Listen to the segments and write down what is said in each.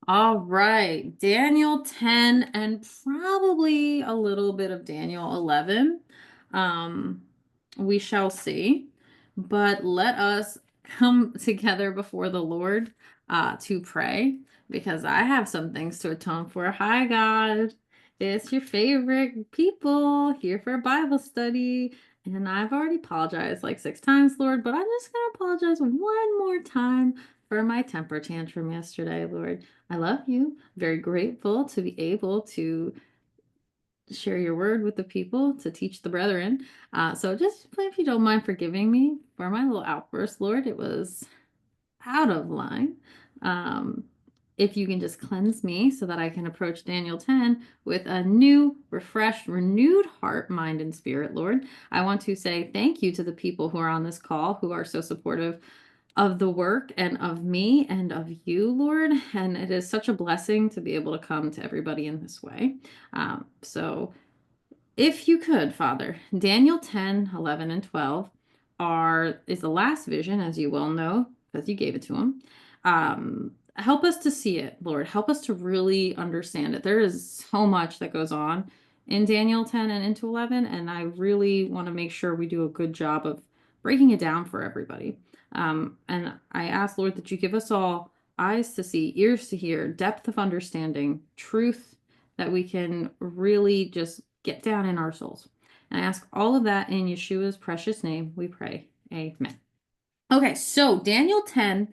All right, Daniel 10 and probably a little bit of Daniel 11. Um, we shall see. But let us come together before the Lord to pray because I have some things to atone for. Hi, God. It's your favorite people here for Bible study. And I've already apologized like 6 times, Lord, but I'm just going to apologize one more time for my temper tantrum yesterday, Lord. I love you. Very grateful to be able to share your word with the people, to teach the brethren. So just if you don't mind forgiving me for my little outburst, Lord, it was out of line. Um, if you can just cleanse me so that I can approach Daniel 10 with a new, refreshed, renewed heart, mind, and spirit, Lord. I want to say thank you to the people who are on this call who are so supportive of the work and of me and of you, Lord. And it is such a blessing to be able to come to everybody in this way. So if you could, Father, Daniel 10, 11, and 12 is the last vision, as you well know, because you gave it to him. Help us to see it, Lord. Help us to really understand it. There is so much that goes on in Daniel 10 and into 11, and I really want to make sure we do a good job of breaking it down for everybody. And I ask, Lord, that you give us all eyes to see, ears to hear, depth of understanding, truth that we can really just get down in our souls. And I ask all of that in Yeshua's precious name, we pray. Amen. Okay, so Daniel 10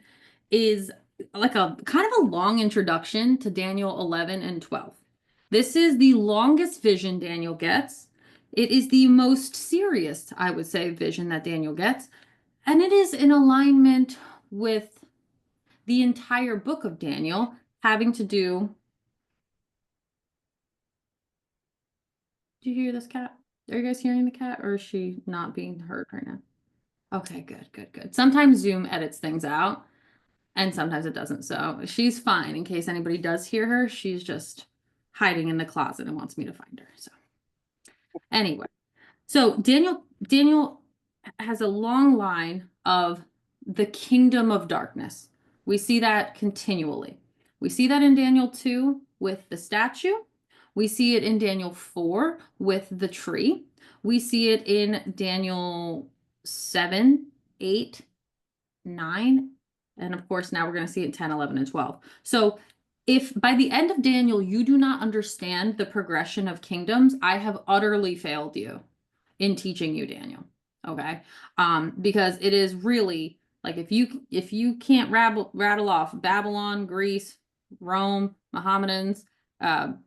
is like a kind of a long introduction to Daniel 11 and 12. This is the longest vision Daniel gets. It is the most serious, I would say, vision that Daniel gets. And it is in alignment with the entire book of Daniel having to do. Do you hear this cat? Are you guys hearing the cat, or is she not being heard right now? Okay, good, good, good. Sometimes Zoom edits things out, and sometimes it doesn't. So she's fine. In case anybody does hear her, she's just hiding in the closet and wants me to find her. So anyway, so Daniel has a long line of the kingdom of darkness. We see that continually. We see that in Daniel 2 with the statue. We see it in Daniel 4 with the tree. We see it in Daniel 7, 8, 9, and of course now we're going to see it in 10, 11, and 12. So if by the end of Daniel you do not understand the progression of kingdoms, I have utterly failed you in teaching you Daniel. Okay? Because it is really like if you can't rattle off Babylon, Greece, Rome, Mohammedans,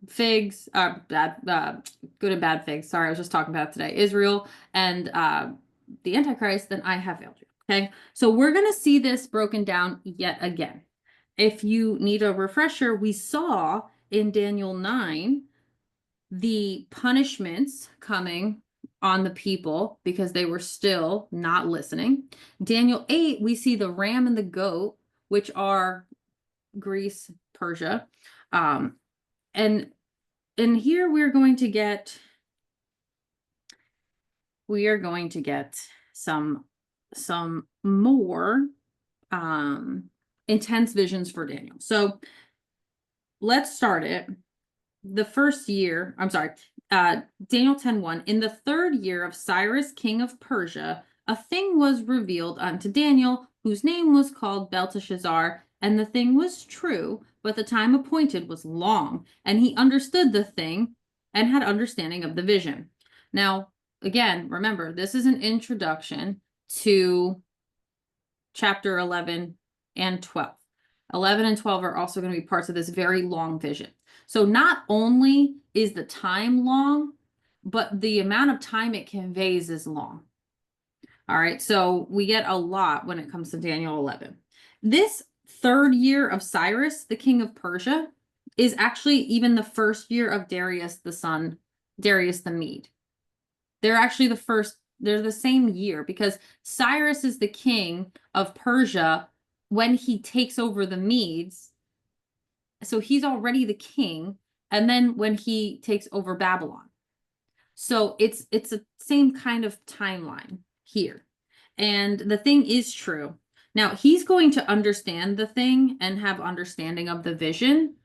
figs, good and bad figs. Sorry, I was just talking about today. Israel and the Antichrist, then I have failed you. Okay, so we're going to see this broken down yet again. If you need a refresher, we saw in Daniel 9 the punishments coming on the people because they were still not listening. Daniel 8, we see the ram and the goat, which are Greece, Persia. And here we are going to get some more intense visions for Daniel. So let's start it. The first year, I'm sorry, Daniel 10:1. In the 3rd year of Cyrus, king of Persia, a thing was revealed unto Daniel, whose name was called Belteshazzar, and the thing was true, but the time appointed was long, and he understood the thing and had understanding of the vision. Now, again, remember, this is an introduction to chapter 11 and 12. 11 and 12 are also going to be parts of this very long vision. So not only is the time long, but the amount of time it conveys is long. All right, so we get a lot when it comes to Daniel 11. This 3rd year of Cyrus, the king of Persia, is actually even the 1st year of Darius the Mede. They're actually they're the same year because Cyrus is the king of Persia when he takes over the Medes. So he's already the king, and then when he takes over Babylon. So it's a same kind of timeline here. And the thing is true. Now, he's going to understand the thing and have understanding of the vision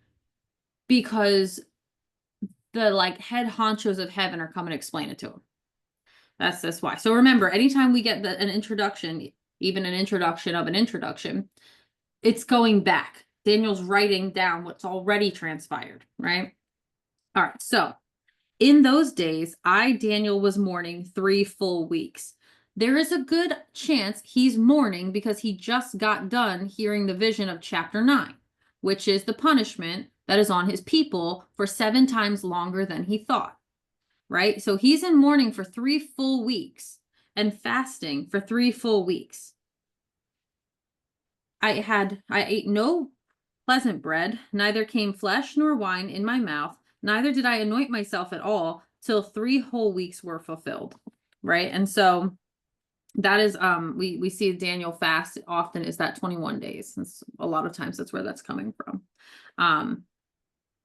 because the like head honchos of heaven are coming to explain it to him. That's why. So remember, anytime we get an introduction, even an introduction of an introduction, it's going back. Daniel's writing down what's already transpired, right? All right. So in those days, I, Daniel, was mourning 3 full weeks. There is a good chance he's mourning because he just got done hearing the vision of chapter 9, which is the punishment that is on his people for 7 times longer than he thought, right? So he's in mourning for 3 full weeks and fasting for 3 full weeks. I ate no pleasant bread, neither came flesh nor wine in my mouth, neither did I anoint myself at all till 3 whole weeks were fulfilled, right? And so that is we see Daniel fast often is that 21 days. It's, a lot of times that's where that's coming from.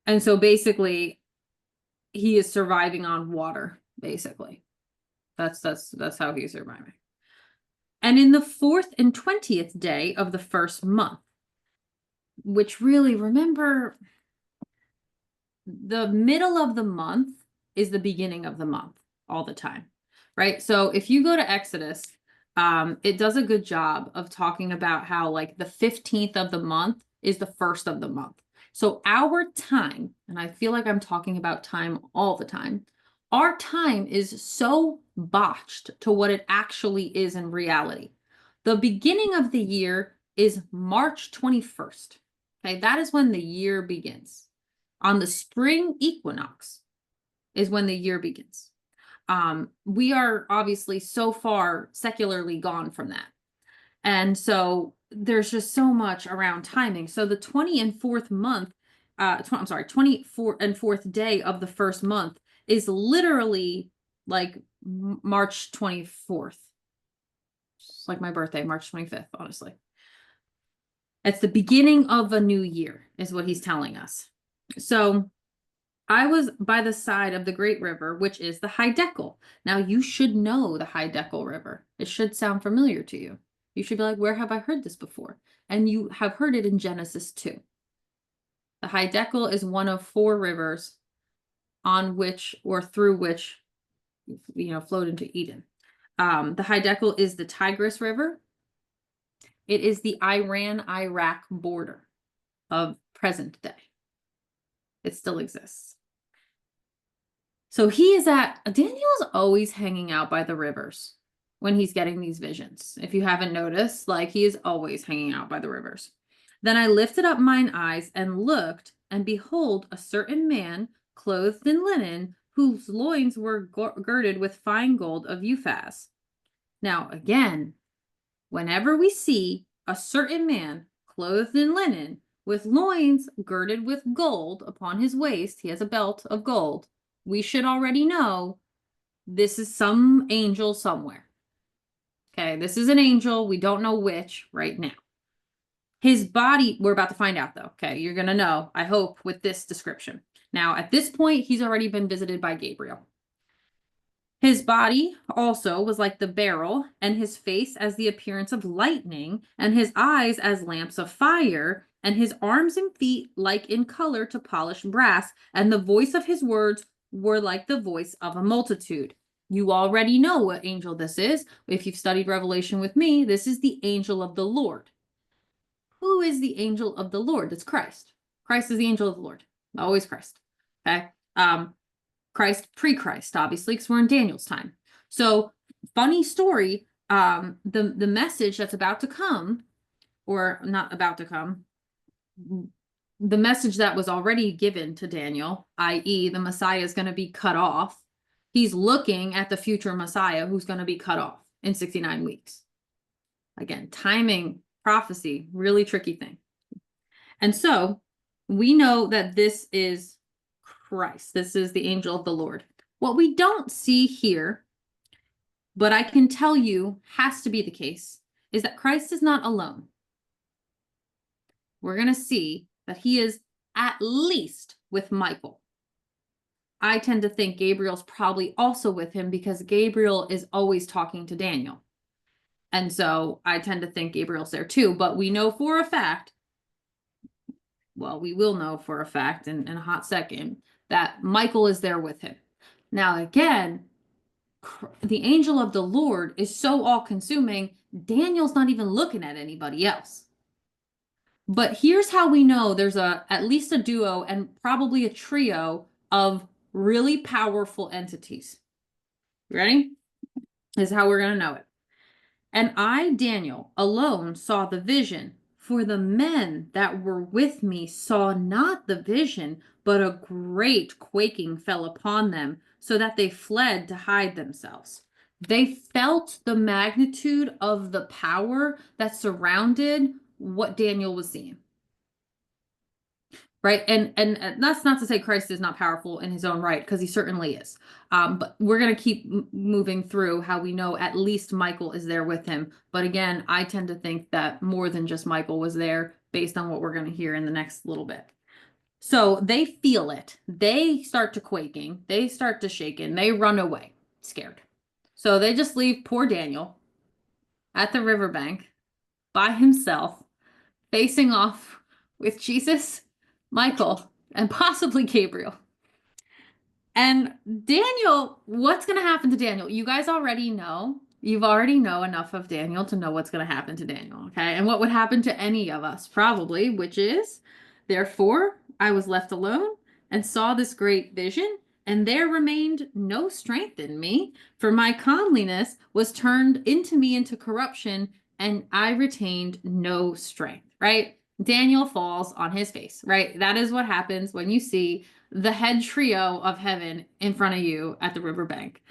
And so basically he is surviving on water, basically. That's how he's surviving. And in the 4th and 20th day of the 1st month, which really, remember, the middle of the month is the beginning of the month all the time, right? So if you go to Exodus, it does a good job of talking about how like the 15th of the month is the 1st of the month. So our time, and I feel like I'm talking about time all the time, our time is so botched to what it actually is in reality. The beginning of the year is March 21st. Okay, that is when the year begins. On the spring equinox is when the year begins. We are obviously so far secularly gone from that. And so there's just so much around timing. So the 24th and 4th day of the 1st month is literally like March 24th. It's like my birthday, March 25th, honestly. It's the beginning of a new year, is what he's telling us. So I was by the side of the great river, which is the Hiddekel. Now, you should know the Hiddekel River. It should sound familiar to you. You should be like, where have I heard this before? And you have heard it in Genesis 2. The Hiddekel is one of 4 rivers on which or through which, flowed into Eden. The Hiddekel is the Tigris River. It is the Iran-Iraq border of present day. It still exists. So Daniel's always hanging out by the rivers when he's getting these visions. If you haven't noticed, like he is always hanging out by the rivers. Then I lifted up mine eyes and looked, and behold, a certain man clothed in linen, whose loins were girded with fine gold of Uphaz. Now, again, whenever we see a certain man clothed in linen, with loins girded with gold upon his waist, he has a belt of gold, we should already know this is some angel somewhere. Okay, this is an angel. We don't know which right now. His body, we're about to find out though. Okay, you're going to know, I hope, with this description. Now, at this point, he's already been visited by Gabriel. His body also was like the beryl, and his face as the appearance of lightning, and his eyes as lamps of fire, and his arms and feet like in color to polished brass, and the voice of his words were like the voice of a multitude. You already know what angel this is. If you've studied Revelation with me, this is the angel of the Lord. Who is the angel of the Lord? That's Christ. Christ is the angel of the Lord. Always Christ. Okay. Christ, pre-Christ, obviously, because we're in Daniel's time. So, funny story, the message that's about to come, or not about to come, the message that was already given to Daniel, i.e. the Messiah is going to be cut off. He's looking at the future Messiah who's going to be cut off in 69 weeks. Again, timing, prophecy, really tricky thing. And so, we know that this is Christ. This is the angel of the Lord. What we don't see here, but I can tell you has to be the case, is that Christ is not alone. We're going to see that he is at least with Michael. I tend to think Gabriel's probably also with him because Gabriel is always talking to Daniel. And so I tend to think Gabriel's there too, but we know for a fact, well, we will know for a fact in a hot second, that Michael is there with him. Now, again, the angel of the Lord is so all-consuming, Daniel's not even looking at anybody else. But here's how we know there's at least a duo and probably a trio of really powerful entities. Ready? This is how we're going to know it. And I, Daniel, alone saw the vision, for the men that were with me saw not the vision, but a great quaking fell upon them, so that they fled to hide themselves. They felt the magnitude of the power that surrounded what Daniel was seeing. Right. And that's not to say Christ is not powerful in his own right, because he certainly is. But we're going to keep moving through how we know at least Michael is there with him. But again, I tend to think that more than just Michael was there based on what we're going to hear in the next little bit. So they feel it. They start to quaking. They start to shaking. They run away scared. So they just leave poor Daniel at the riverbank by himself, facing off with Jesus, Michael, and possibly Gabriel. And Daniel, what's going to happen to Daniel? You guys already know. You've already know enough of Daniel to know what's going to happen to Daniel, okay? And what would happen to any of us, probably, which is, therefore, I was left alone and saw this great vision, and there remained no strength in me, for my comeliness was turned into me into corruption, and I retained no strength, right? Daniel falls on his face, right? That is what happens when you see the head trio of heaven in front of you at the riverbank,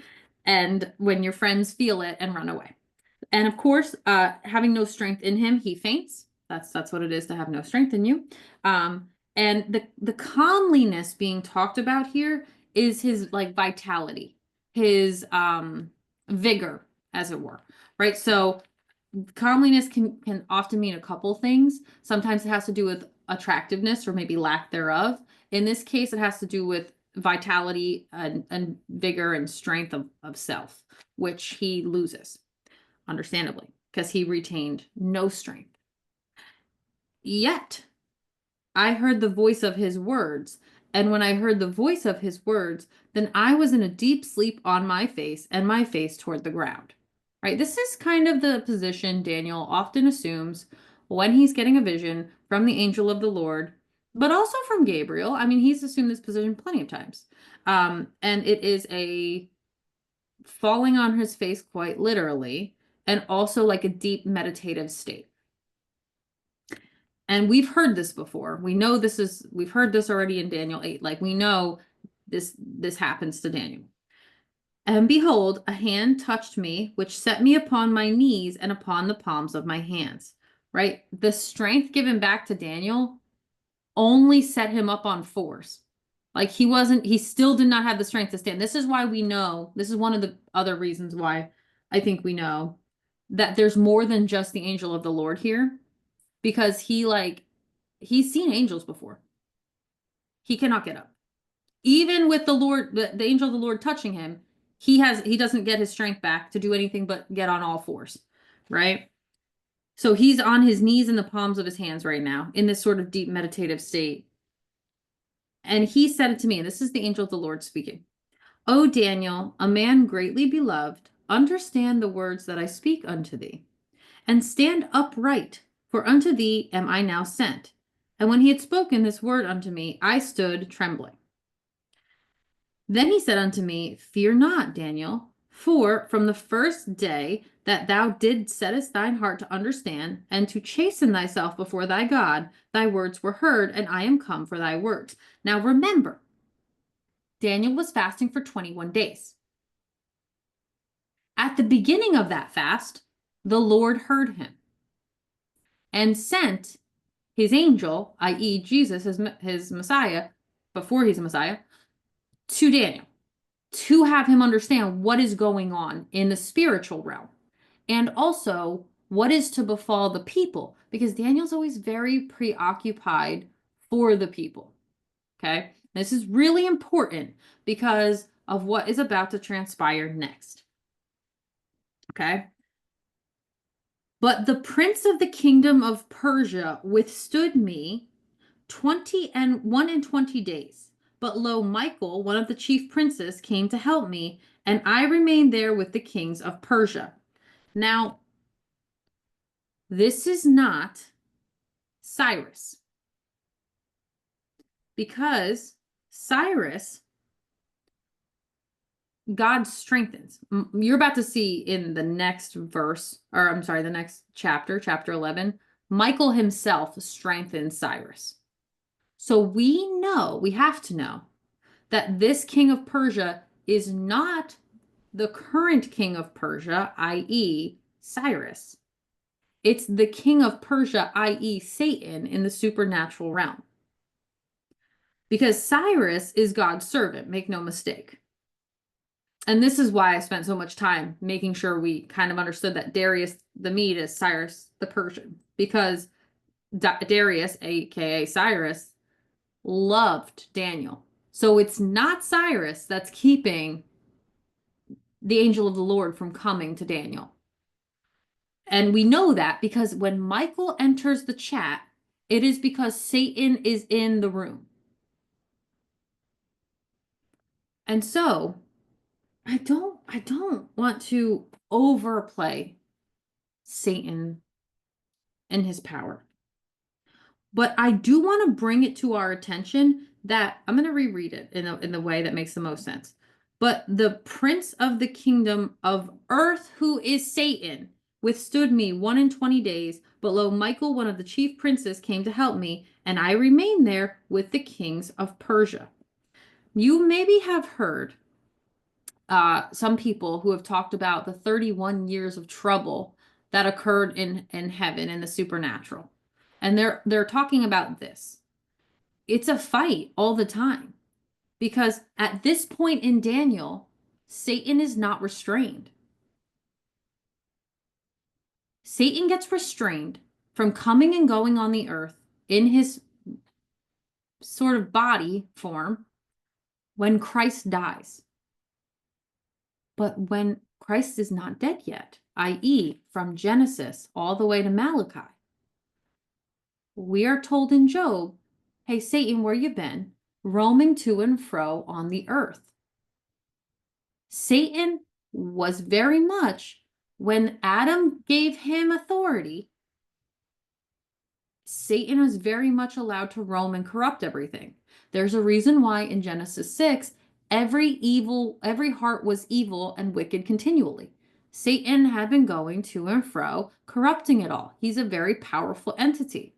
and when your friends feel it and run away. And of course, having no strength in him, he faints. That's what it is to have no strength in you. And the comeliness being talked about here is his like vitality, his vigor, as it were, right? So comeliness can often mean a couple things. Sometimes it has to do with attractiveness or maybe lack thereof. In this case, it has to do with vitality and vigor and strength of self, which he loses, understandably, because he retained no strength. Yet I heard the voice of his words, and when I heard the voice of his words, then I was in a deep sleep on my face, and my face toward the ground. Right? This is kind of the position Daniel often assumes when he's getting a vision from the angel of the Lord, but also from Gabriel. I mean, he's assumed this position plenty of times. And it is a falling on his face quite literally, and also like a deep meditative state. And we've heard this before. We know we've heard this already in Daniel 8. Like we know this happens to Daniel. And behold, a hand touched me, which set me upon my knees and upon the palms of my hands. Right? The strength given back to Daniel only set him up on fours. Like he still did not have the strength to stand. This is why we know, this is one of the other reasons why I think we know that there's more than just the angel of the Lord here, because he's seen angels before. He cannot get up. Even with the Lord, the angel of the Lord touching him, he doesn't get his strength back to do anything but get on all fours, right? So he's on his knees in the palms of his hands right now in this sort of deep meditative state. And he said it to me, and this is the angel of the Lord speaking. O Daniel, a man greatly beloved, understand the words that I speak unto thee, and stand upright, for unto thee am I now sent. And when he had spoken this word unto me, I stood trembling. Then he said unto me, Fear not, Daniel, for from the first day that thou didst settest thine heart to understand, and to chasten thyself before thy God, thy words were heard, and I am come for thy words. Now remember, Daniel was fasting for 21 days. At the beginning of that fast, the Lord heard him and sent his angel, i.e. Jesus, his Messiah, before he's a Messiah, to Daniel to have him understand what is going on in the spiritual realm and also what is to befall the people, because Daniel's always very preoccupied for the people. Okay, this is really important because of what is about to transpire next. Okay, But the prince of the kingdom of Persia withstood me 21 and 20 days. But lo, Michael, one of the chief princes, came to help me, and I remained there with the kings of Persia. Now, this is not Cyrus, because Cyrus, God strengthens. You're about to see in the next verse, or I'm sorry, the next chapter, chapter 11, Michael himself strengthens Cyrus. So we have to know that this king of Persia is not the current king of Persia, i.e., Cyrus. It's the king of Persia, i.e., Satan, in the supernatural realm. Because Cyrus is God's servant, make no mistake. And this is why I spent so much time making sure we kind of understood that Darius the Mede is Cyrus the Persian. Because Darius, aka Cyrus, loved Daniel. So it's not Cyrus that's keeping the angel of the Lord from coming to Daniel. And we know that because when Michael enters the chat, it is because Satan is in the room. And so I don't want to overplay Satan and his power. But I do want to bring it to our attention that I'm going to reread it in the way that makes the most sense. But the prince of the kingdom of earth, who is Satan, withstood me 21 days. But lo, Michael, one of the chief princes, came to help me, and I remained there with the kings of Persia. You maybe have heard some people who have talked about the 31 years of trouble that occurred in heaven, in the supernatural. And they're talking about this. It's a fight all the time. Because at this point in Daniel, Satan is not restrained. Satan gets restrained from coming and going on the earth in his sort of body form when Christ dies. But when Christ is not dead yet, i.e., from Genesis all the way to Malachi, we are told in Job, hey, Satan, where you been? Roaming to and fro on the earth. Satan was very much, when Adam gave him authority, Satan was very much allowed to roam and corrupt everything. There's a reason why in Genesis 6, every heart was evil and wicked continually. Satan had been going to and fro, corrupting it all. He's a very powerful entity.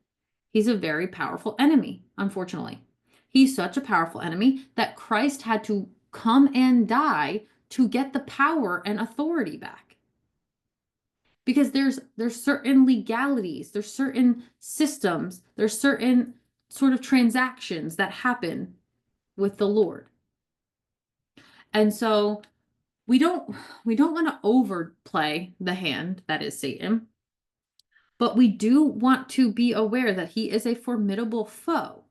He's a very powerful enemy, unfortunately. He's such a powerful enemy that Christ had to come and die to get the power and authority back. Because there's certain legalities, there's certain systems, there's certain sort of transactions that happen with the Lord. And so we don't want to overplay the hand that is Satan, but we do want to be aware that he is a formidable foe,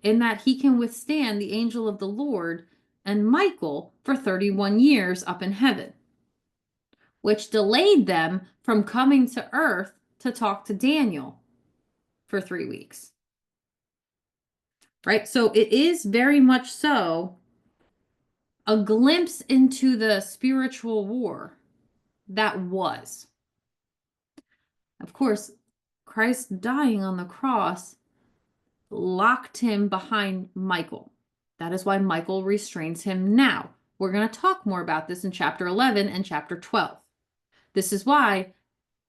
in that he can withstand the angel of the Lord and Michael for 31 years up in heaven, which delayed them from coming to earth to talk to Daniel for 3 weeks. Right? So it is very much so a glimpse into the spiritual war that was. Of course, Christ dying on the cross locked him behind Michael. That is why Michael restrains him now. We're going to talk more about this in chapter 11 and chapter 12. This is why,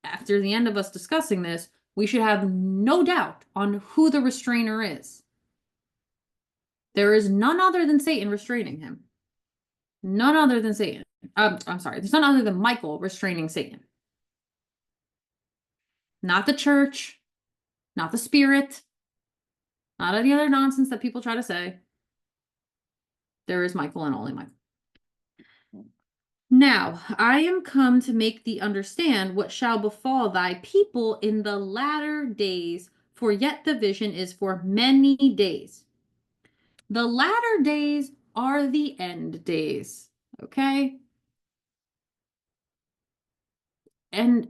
after the end of us discussing this, we should have no doubt on who the restrainer is. There is none other than Satan restraining him. None other than Satan. I'm sorry. There's none other than Michael restraining Satan. Not the church, not the spirit, not any other nonsense that people try to say. There is Michael and only Michael. Now, I am come to make thee understand what shall befall thy people in the latter days, for yet the vision is for many days. The latter days are the end days, okay? And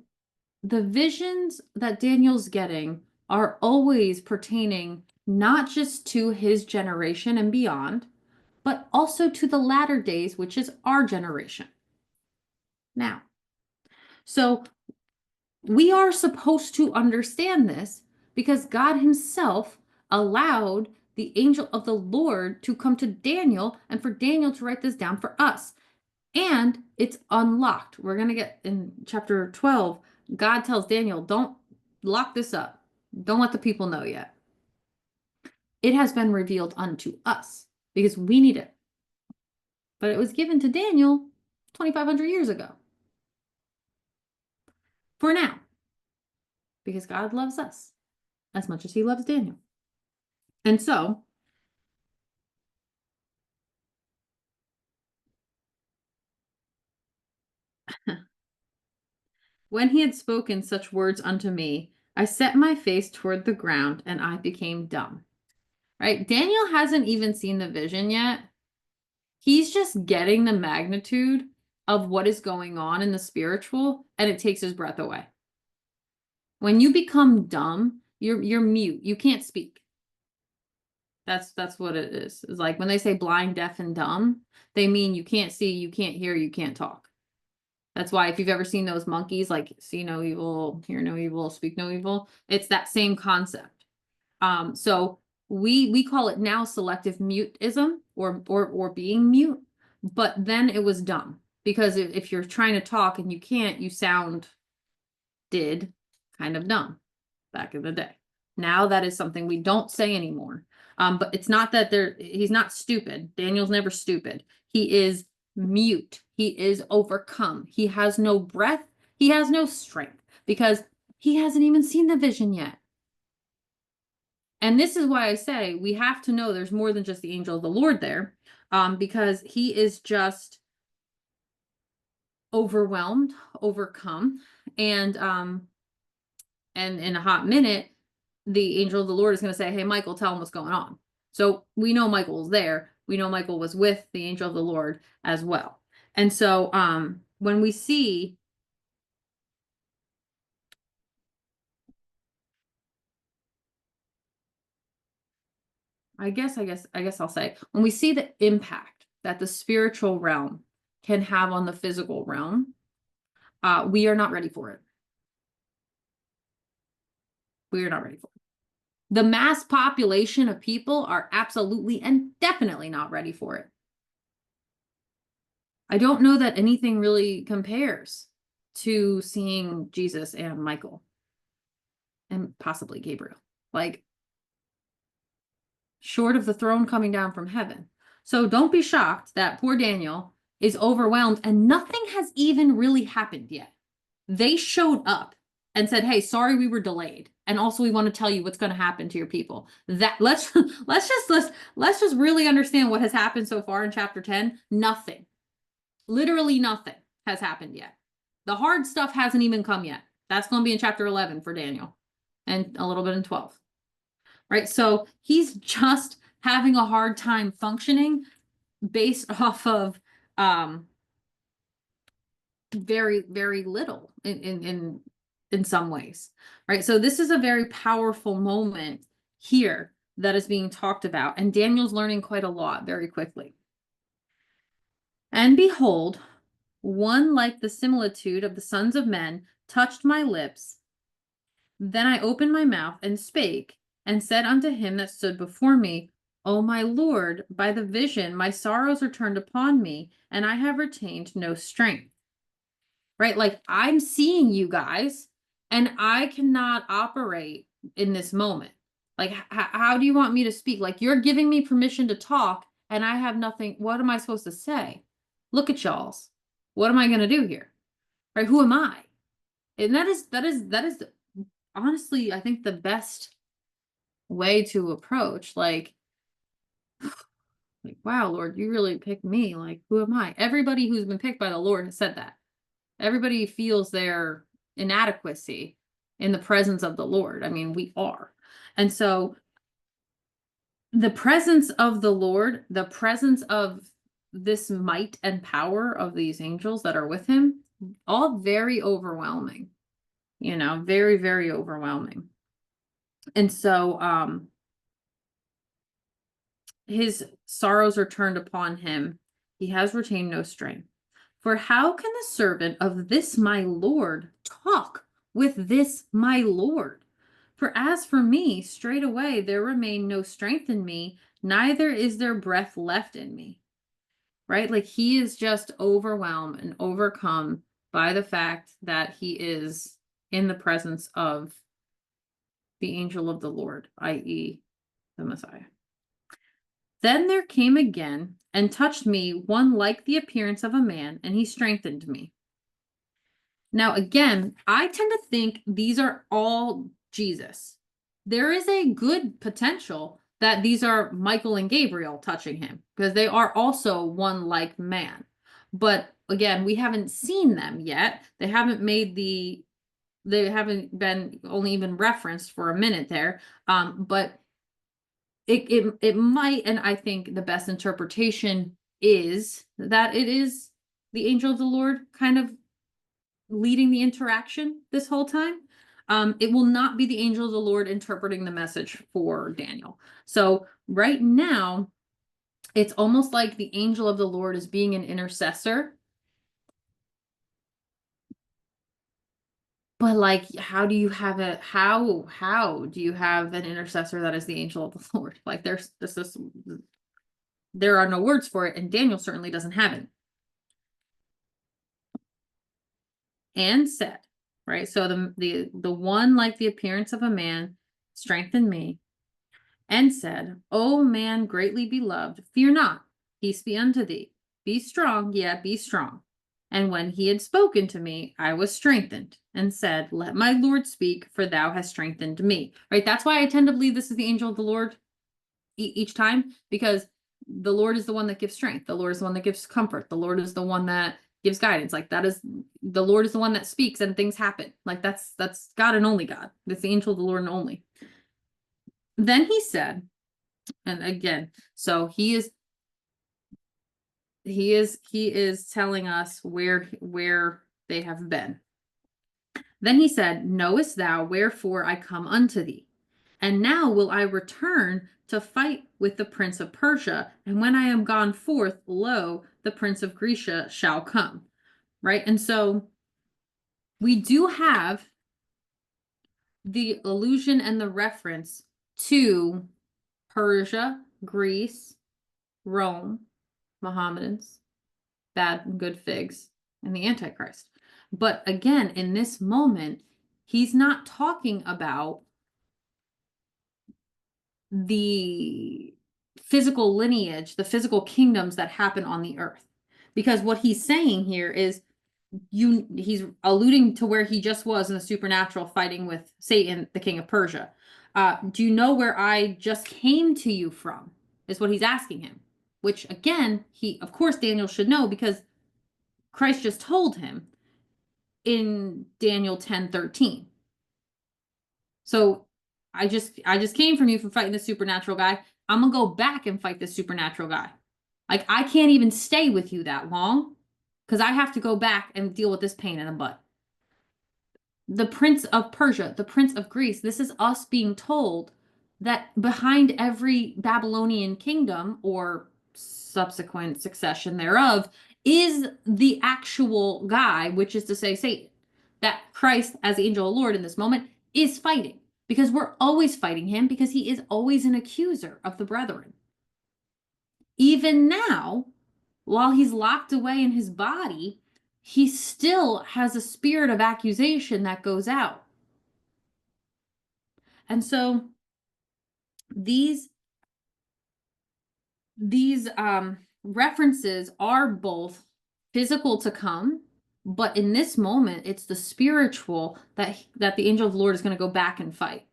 the visions that Daniel's getting are always pertaining not just to his generation and beyond, but also to the latter days, which is our generation. Now, so we are supposed to understand this because God Himself allowed the angel of the Lord to come to Daniel and for Daniel to write this down for us. And it's unlocked. We're going to get in chapter 12. God tells Daniel, don't lock this up. Don't let the people know yet. It has been revealed unto us because we need it. But it was given to Daniel 2,500 years ago. For now. Because God loves us as much as He loves Daniel. And so, when he had spoken such words unto me, I set my face toward the ground and I became dumb. Right? Daniel hasn't even seen the vision yet. He's just getting the magnitude of what is going on in the spiritual, and it takes his breath away. When you become dumb, you're mute. You can't speak. That's what it is. It's like when they say blind, deaf, and dumb, they mean you can't see, you can't hear, you can't talk. That's why if you've ever seen those monkeys, like see no evil, hear no evil, speak no evil, it's that same concept. So we call it now selective mutism or being mute, but then it was dumb because if you're trying to talk and you can't, you sound kind of dumb back in the day. Now that is something we don't say anymore. But it's not that he's not stupid. Daniel's never stupid. He is mute. He is overcome. He has no breath. He has no strength because he hasn't even seen the vision yet. And this is why I say we have to know there's more than just the angel of the Lord there, because he is just overwhelmed, overcome, and in a hot minute, the angel of the Lord is going to say, hey, Michael, tell him what's going on. So we know Michael's there. We know Michael was with the angel of the Lord as well. And so when we see I guess I'll say when we see the impact that the spiritual realm can have on the physical realm, we are not ready for it. We are not ready for it. The mass population of people are absolutely and definitely not ready for it. I don't know that anything really compares to seeing Jesus and Michael and possibly Gabriel, like short of the throne coming down from heaven. So don't be shocked that poor Daniel is overwhelmed and nothing has even really happened yet. They showed up and said, hey, sorry we were delayed. And also we want to tell you what's going to happen to your people. That let's just really understand what has happened so far in chapter 10. Nothing. Literally nothing has happened yet. The hard stuff hasn't even come yet. That's going to be in chapter 11 for Daniel and a little bit in 12. Right? So he's just having a hard time functioning based off of very, very little in some ways. Right? So this is a very powerful moment here that is being talked about, and Daniel's learning quite a lot very quickly. And behold, one like the similitude of the sons of men touched my lips. Then I opened my mouth and spake, and said unto him that stood before me, O my Lord, by the vision my sorrows are turned upon me, and I have retained no strength. Right? Like I'm seeing you guys, and I cannot operate in this moment. Like, how do you want me to speak? Like you're giving me permission to talk, and I have nothing. What am I supposed to say? Look at y'all's. What am I going to do here? Right? Who am I? And that is honestly, I think the best way to approach, like, wow, Lord, you really picked me. Like, who am I? Everybody who's been picked by the Lord has said that. Everybody feels their inadequacy in the presence of the Lord. I mean, we are. And so the presence of the Lord, the presence of this might and power of these angels that are with him, all very overwhelming. very, very overwhelming. And so, his sorrows are turned upon him. He has retained no strength. For how can the servant of this my Lord talk with this my Lord? For as for me, straightway there remain no strength in me, neither is there breath left in me. Right? Like he is just overwhelmed and overcome by the fact that he is in the presence of the angel of the Lord, i.e., the Messiah. Then there came again and touched me one like the appearance of a man, and he strengthened me. Now, again, I tend to think these are all Jesus. There is a good potential that these are Michael and Gabriel touching him, because they are also one like man. But again, we haven't seen them yet. They haven't been only even referenced for a minute there. But it might, and I think the best interpretation is that it is the angel of the Lord kind of leading the interaction this whole time. It will not be the angel of the Lord interpreting the message for Daniel. So right now, it's almost like the angel of the Lord is being an intercessor. But like, how do you have an intercessor that is the angel of the Lord? Like there are no words for it, and Daniel certainly doesn't have it. And said, right? So the one like the appearance of a man strengthened me, and said, O man greatly beloved, fear not, peace be unto thee. Be strong, yet be strong. And when he had spoken to me, I was strengthened, and said, Let my Lord speak, for thou hast strengthened me. Right? That's why I tend to believe this is the angel of the Lord each time, because the Lord is the one that gives strength. The Lord is the one that gives comfort. The Lord is the one that gives guidance. Like the Lord is the one that speaks and things happen. Like that's God and only God. That's the angel of the Lord and only. Then he said, and again, so he is telling us where they have been. Then he said, Knowest thou wherefore I come unto thee? And now will I return to fight with the prince of Persia, and when I am gone forth, lo, the prince of Grecia shall come. Right? And so we do have the allusion and the reference to Persia, Greece, Rome, Mohammedans, bad and good figs, and the Antichrist. But again, in this moment, he's not talking about the physical lineage, the physical kingdoms that happen on the earth. Because what he's saying here is he's alluding to where he just was in the supernatural fighting with Satan, the king of Persia. Do you know where I just came to you from? Is what he's asking him. Which again, of course, Daniel should know because Christ just told him in Daniel 10:13. So I just came from you from fighting the supernatural guy. I'm gonna go back and fight this supernatural guy. Like I can't even stay with you that long because I have to go back and deal with this pain in the butt. The prince of Persia, the prince of Greece, this is us being told that behind every Babylonian kingdom or subsequent succession thereof is the actual guy, which is to say Satan. That Christ, as the angel of the Lord in this moment, is fighting because we're always fighting him because he is always an accuser of the brethren. Even now, while he's locked away in his body, he still has a spirit of accusation that goes out. And so these references are both physical to come, but in this moment, it's the spiritual that the angel of the Lord is going to go back and fight.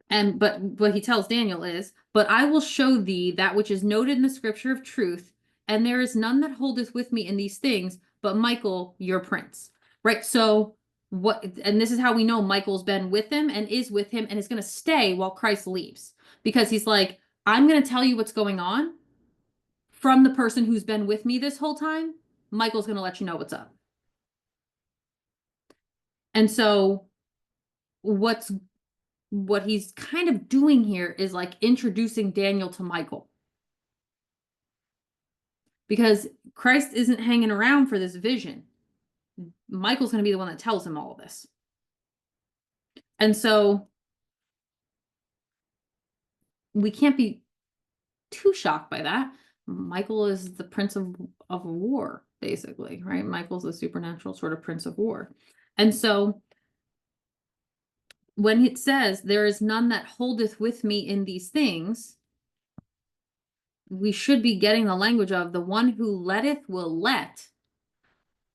But what he tells Daniel is, but I will show thee that which is noted in the scripture of truth, and there is none that holdeth with me in these things, but Michael, your prince. Right? So and this is how we know Michael's been with him and is with him and is going to stay while Christ leaves. Because he's like, I'm going to tell you what's going on from the person who's been with me this whole time. Michael's going to let you know what's up. And so what he's kind of doing here is like introducing Daniel to Michael. Because Christ isn't hanging around for this vision. Michael's going to be the one that tells him all of this. And so we can't be too shocked by that. Michael is the prince of war, basically, right? Michael's the supernatural sort of prince of war. And so when it says, there is none that holdeth with me in these things, we should be getting the language of the one who letteth will let,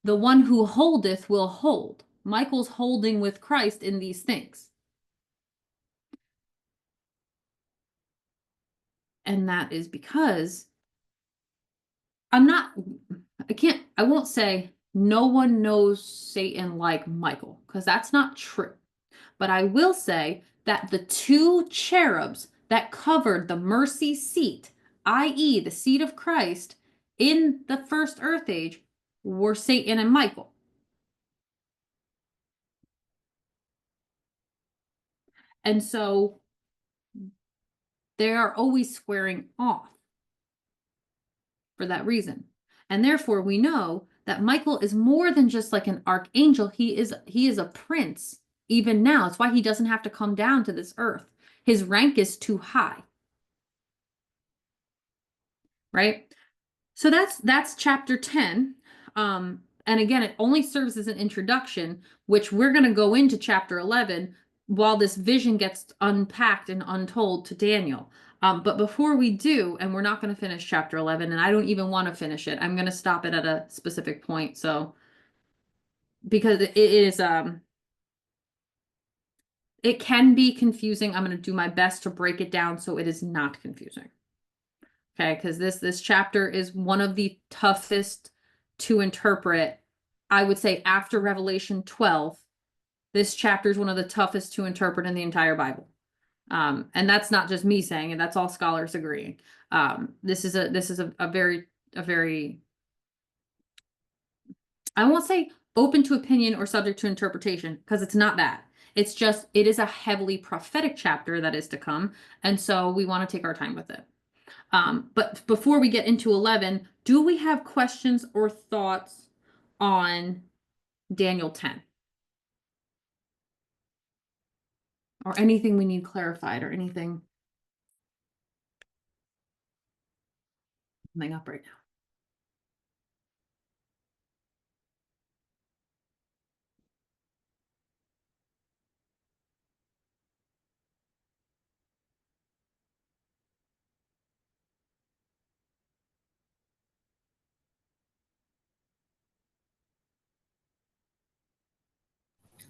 the one who holdeth will hold. Michael's holding with Christ in these things. And that is because I won't say no one knows Satan like Michael, because that's not true. But I will say that the two cherubs that covered the mercy seat, i.e., the seat of Christ in the first earth age, were Satan and Michael. And so they are always squaring off for that reason. And therefore we know that Michael is more than just like an archangel. He is a prince even now. It's why he doesn't have to come down to this earth. His rank is too high. Right? So that's chapter 10. And again, it only serves as an introduction, which we're going to go into chapter 11 while this vision gets unpacked and untold to Daniel. But before we do, and we're not going to finish chapter 11, and I don't even want to finish it. I'm going to stop it at a specific point. So, because it is, it can be confusing. I'm going to do my best to break it down so it is not confusing. Okay, because this chapter is one of the toughest to interpret. I would say after Revelation 12, this chapter is one of the toughest to interpret in the entire Bible. And that's not just me saying it, that's all scholars agreeing. This is a very, I won't say open to opinion or subject to interpretation, because it's not that. It's just, it is a heavily prophetic chapter that is to come. And so we want to take our time with it. But before we get into 11, do we have questions or thoughts on Daniel 10? Or anything we need clarified or anything coming up right now?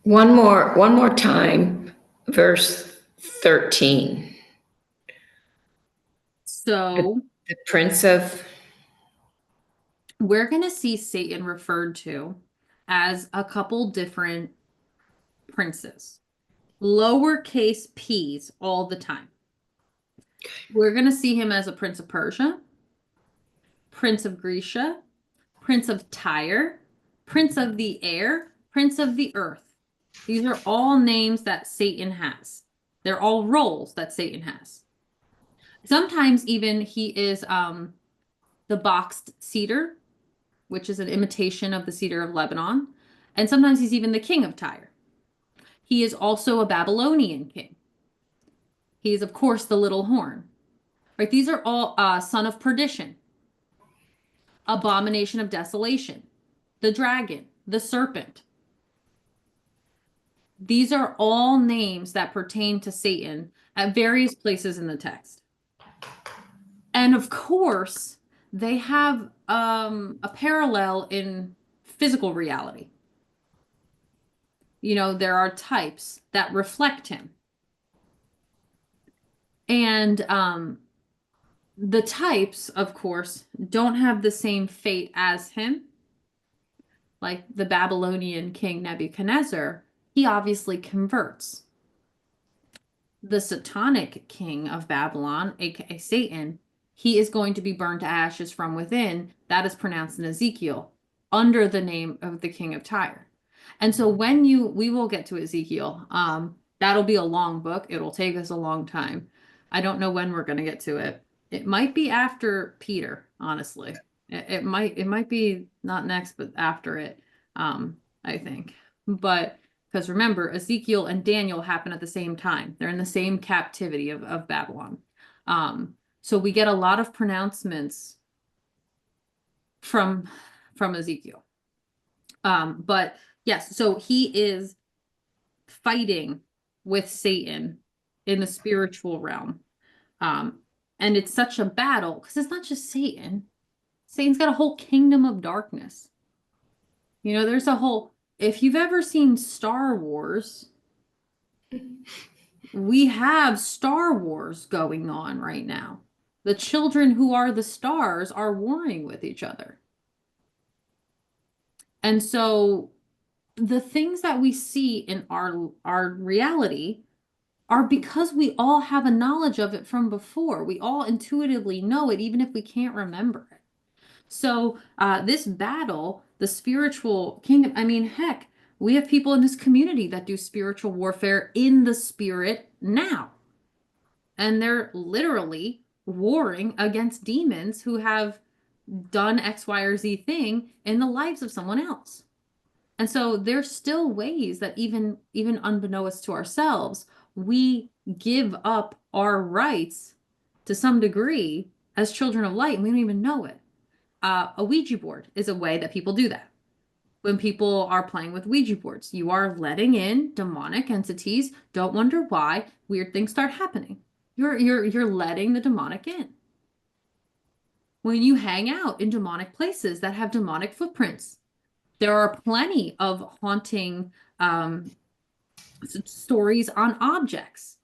One more time, verse 13. So The prince of, we're going to see Satan referred to as a couple different princes, lowercase p's all the time. We're going to see him as a prince of Persia, prince of Grecia, prince of Tyre, prince of the air, prince of the earth. These are all names that Satan has. They're all roles that Satan has. Sometimes even he is the boxed cedar, which is an imitation of the cedar of Lebanon. And sometimes he's even the king of Tyre. He is also a Babylonian king. He is, of course, the little horn. Right? These are all son of perdition, abomination of desolation, the dragon, the serpent. These are all names that pertain to Satan at various places in the text. And of course, they have a parallel in physical reality. You know, there are types that reflect him. And the types, of course, don't have the same fate as him. Like the Babylonian king Nebuchadnezzar, he obviously converts. The satanic king of Babylon, aka Satan, he is going to be burned to ashes from within. That is pronounced in Ezekiel under the name of the king of Tyre. And so we will get to Ezekiel. That'll be a long book. It'll take us a long time. I don't know when we're going to get to it. It might be after Peter, honestly. It might be not next, but after it, I think. But because remember, Ezekiel and Daniel happen at the same time. They're in the same captivity of Babylon. So we get a lot of pronouncements from Ezekiel. But yes, so he is fighting with Satan in the spiritual realm. And it's such a battle because it's not just Satan. Satan's got a whole kingdom of darkness. You know, there's a whole, if you've ever seen Star Wars, we have Star Wars going on right now. The children who are the stars are warring with each other. And so the things that we see in our reality are because we all have a knowledge of it from before. We all intuitively know it, even if we can't remember it. So this battle, the spiritual kingdom, I mean, heck, we have people in this community that do spiritual warfare in the spirit now. And they're literally warring against demons who have done X, Y, or Z thing in the lives of someone else. And so there's still ways that even unbeknownst to ourselves, we give up our rights to some degree as children of light, and we don't even know it. A Ouija board is a way that people do that. When people are playing with Ouija boards, you are letting in demonic entities. Don't wonder why weird things start happening. You're letting the demonic in. When you hang out in demonic places that have demonic footprints, there are plenty of haunting stories on objects.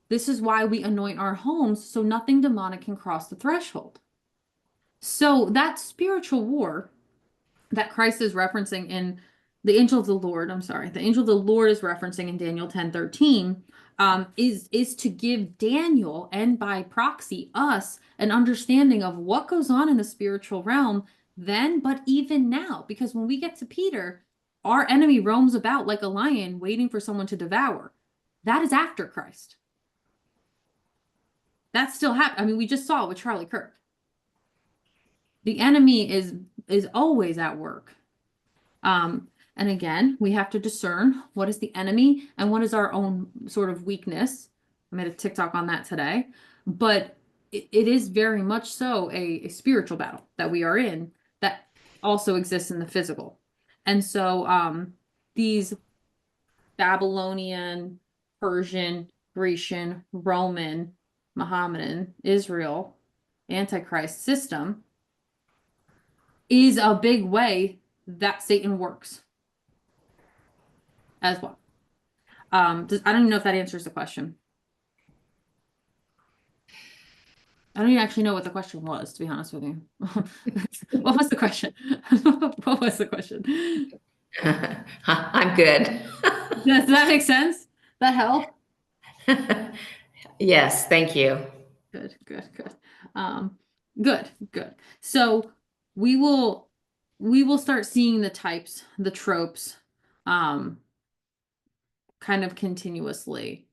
This is why we anoint our homes so nothing demonic can cross the threshold. So that spiritual war that Christ is referencing in the angel of the Lord, the angel of the Lord is referencing in Daniel 10:13, is to give Daniel, and by proxy us, an understanding of what goes on in the spiritual realm then, but even now. Because when we get to Peter, our enemy roams about like a lion waiting for someone to devour. That is after Christ. That still happens. I mean, we just saw it with Charlie Kirk. The enemy is always at work. And again, we have to discern what is the enemy and what is our own sort of weakness. I made a TikTok on that today, but it is very much so a spiritual battle that we are in that also exists in the physical. And so these Babylonian, Persian, Grecian, Roman, Mohammedan, Israel, Antichrist system is a big way that Satan works as well. I don't even know if that answers the question. I don't even actually know what the question was, to be honest with you. What was the question? What was the question? I'm good. Does that make sense? That help? Yes, thank you. Good, good, good. Good. So we will start seeing the types, the tropes, kind of continuously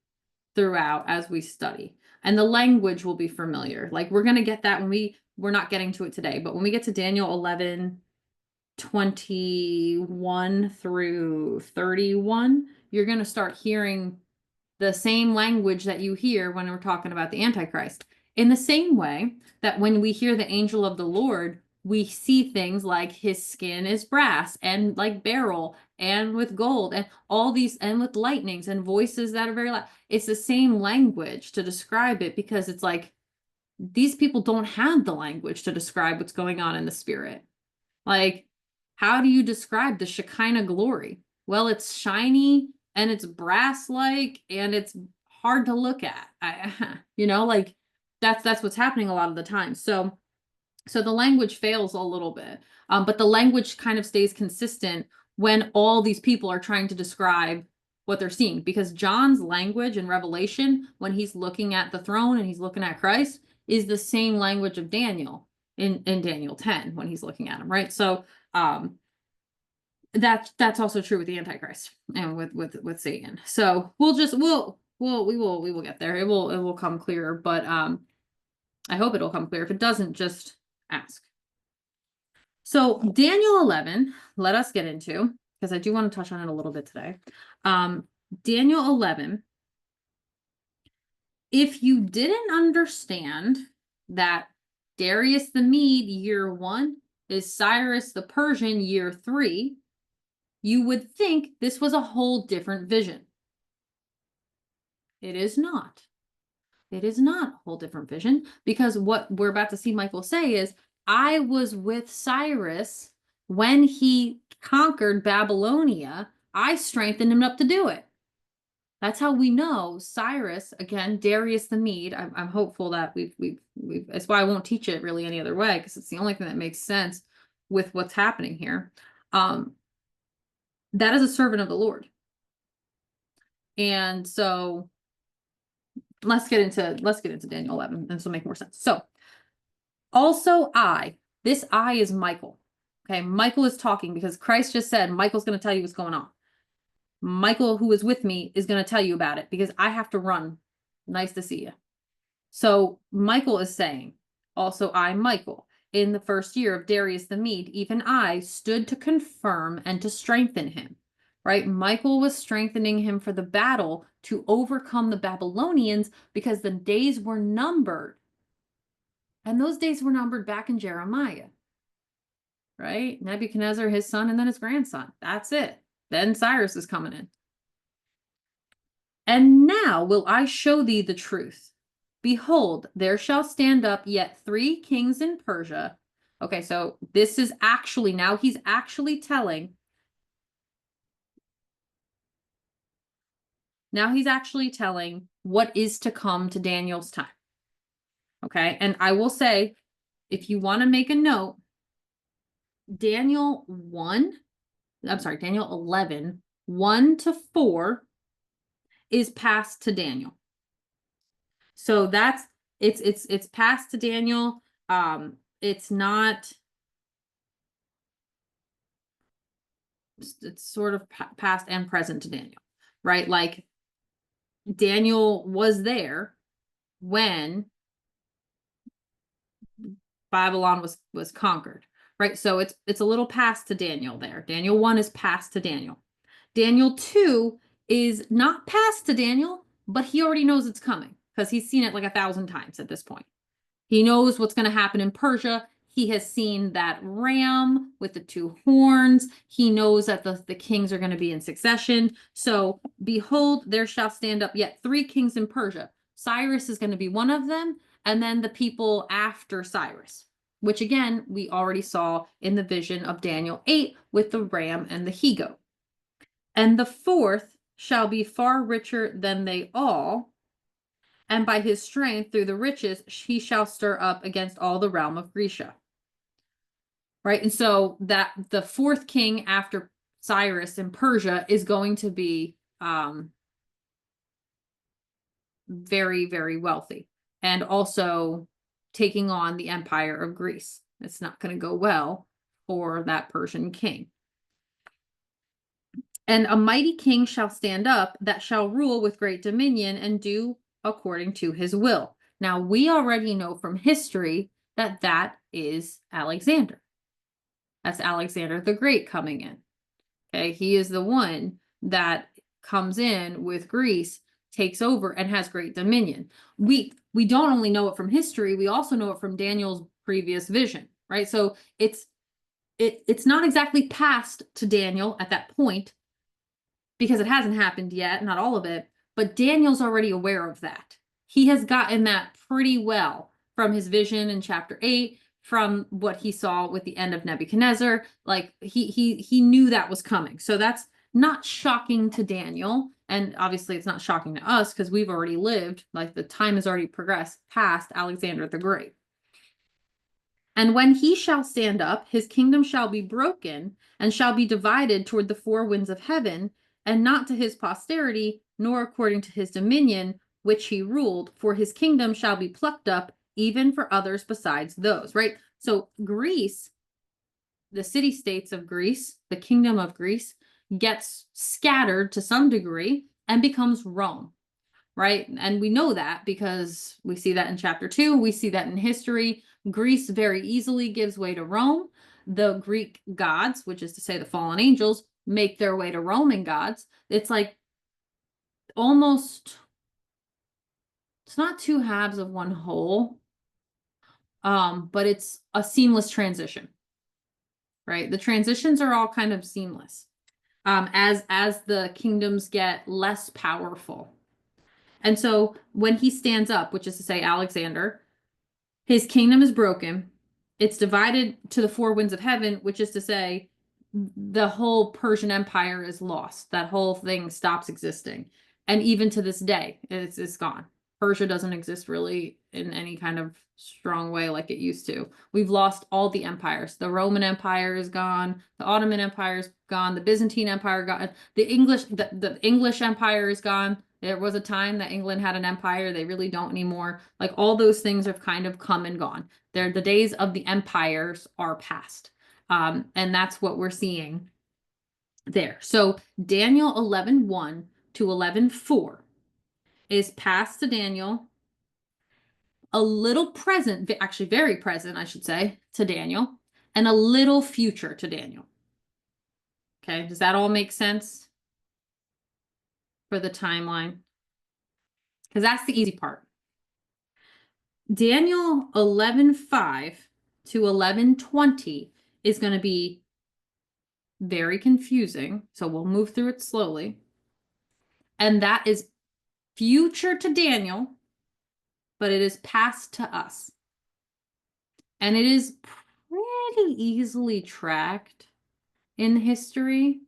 throughout as we study. And the language will be familiar. Like we're going to get that when we're not getting to it today, but when we get to Daniel 11:21 through 31, you're going to start hearing the same language that you hear when we're talking about the Antichrist. In the same way that when we hear the angel of the Lord, we see things like his skin is brass and like beryl and with gold and all these and with lightnings and voices that are very loud. It's the same language to describe it because it's like these people don't have the language to describe what's going on in the spirit. Like, how do you describe the Shekinah glory? Well, it's shiny and it's brass-like and it's hard to look at. Like that's what's happening a lot of the time. So the language fails a little bit, but the language kind of stays consistent when all these people are trying to describe what they're seeing. Because John's language in Revelation, when he's looking at the throne and he's looking at Christ, is the same language of Daniel in Daniel 10 when he's looking at him, right? So That's also true with the Antichrist and with Satan. So we will get there. It will come clearer, but I hope it'll come clear. If it doesn't, just ask. So Daniel 11, let us get into, because I do want to touch on it a little bit today. Daniel 11, if you didn't understand that Darius the Mede year 1 is Cyrus the Persian year 3, you would think this was a whole different vision. It is not. It is not a whole different vision, because what we're about to see Michael say is, I was with Cyrus when he conquered Babylonia. I strengthened him up to do it. That's how we know Cyrus, again, Darius the Mede. I'm hopeful that we've that's why I won't teach it really any other way, because it's the only thing that makes sense with what's happening here. That is a servant of the Lord. And so let's get into Daniel 11, and this will make more sense. So also this I is Michael. Okay, Michael is talking because Christ just said, Michael's going to tell you what's going on. Michael, who is with me, is going to tell you about it because I have to run. Nice to see you. So Michael is saying, also I, Michael, in the first year of Darius the Mede, even I stood to confirm and to strengthen him. Right? Michael was strengthening him for the battle to overcome the Babylonians because the days were numbered. And those days were numbered back in Jeremiah. Right? Nebuchadnezzar, his son, and then his grandson. That's it. Then Cyrus is coming in. And now will I show thee the truth. Behold, there shall stand up yet 3 kings in Persia. Okay, so this is actually, now he's actually telling. Now he's actually telling what is to come to Daniel's time. Okay, and I will say, if you want to make a note, Daniel 11, 1 to 4 is passed to Daniel. So that's it's passed to Daniel. It's not, it's sort of past and present to Daniel, right? Like Daniel was there when Babylon was conquered, right? So it's a little past to Daniel there. Daniel 1 is past to Daniel. Daniel 2 is not past to Daniel, but he already knows it's coming because he's seen it like 1,000 times at this point. He knows what's going to happen in Persia. He has seen that ram with the 2 horns. He knows that the kings are going to be in succession. So behold, there shall stand up yet 3 kings in Persia. Cyrus is going to be one of them, and then the people after Cyrus, which again, we already saw in the vision of Daniel 8 with the ram and the he-goat. And the 4th shall be far richer than they all, and by his strength through the riches he shall stir up against all the realm of Grecia. Right? And so that the 4th king after Cyrus in Persia is going to be very, very wealthy, and also taking on the empire of Greece. It's not going to go well for that Persian king. And a mighty king shall stand up that shall rule with great dominion and do according to his will. Now, we already know from history that that is Alexander. That's Alexander the Great coming in. Okay, he is the one that comes in with Greece, takes over, and has great dominion. We don't only know it from history, we also know it from Daniel's previous vision, right? So it's not exactly passed to Daniel at that point, because it hasn't happened yet, not all of it, but Daniel's already aware of that. He has gotten that pretty well from his vision in chapter 8, from what he saw with the end of Nebuchadnezzar. Like he knew that was coming. So that's not shocking to Daniel. And obviously it's not shocking to us because we've already lived, like the time has already progressed past Alexander the Great. And when he shall stand up, his kingdom shall be broken and shall be divided toward the 4 winds of heaven, and not to his posterity, nor according to his dominion, which he ruled, for his kingdom shall be plucked up, even for others besides those, right? So Greece the city-states of Greece, the kingdom of Greece, gets scattered to some degree and becomes Rome, right? And we know that because we see that in chapter 2, we see that in history. Greece very easily gives way to Rome. The Greek gods, which is to say the fallen angels, make their way to Roman gods. It's like almost, it's not two halves of one whole, but it's a seamless transition, right? The transitions are all kind of seamless, as the kingdoms get less powerful. And so when he stands up, which is to say Alexander, his kingdom is broken. It's divided to the four winds of heaven, which is to say the whole Persian Empire is lost. That whole thing stops existing. And even to this day, it's gone. Persia doesn't exist really in any kind of strong way like it used to. We've lost all the empires. The Roman Empire is gone. The Ottoman Empire is gone. The Byzantine Empire gone. The English Empire is gone. There was a time that England had an empire. They really don't anymore. Like all those things have kind of come and gone. The days of the empires are past. And that's what we're seeing there. So Daniel 11:1 to 11:4 is past to Daniel, a little present, actually very present, I should say, to Daniel, and a little future to Daniel. Okay, does that all make sense for the timeline? Because that's the easy part. Daniel 11:5 to 11:20 is going to be very confusing, so we'll move through it slowly. And that is future to Daniel, but it is past to us. And it is pretty easily tracked in history.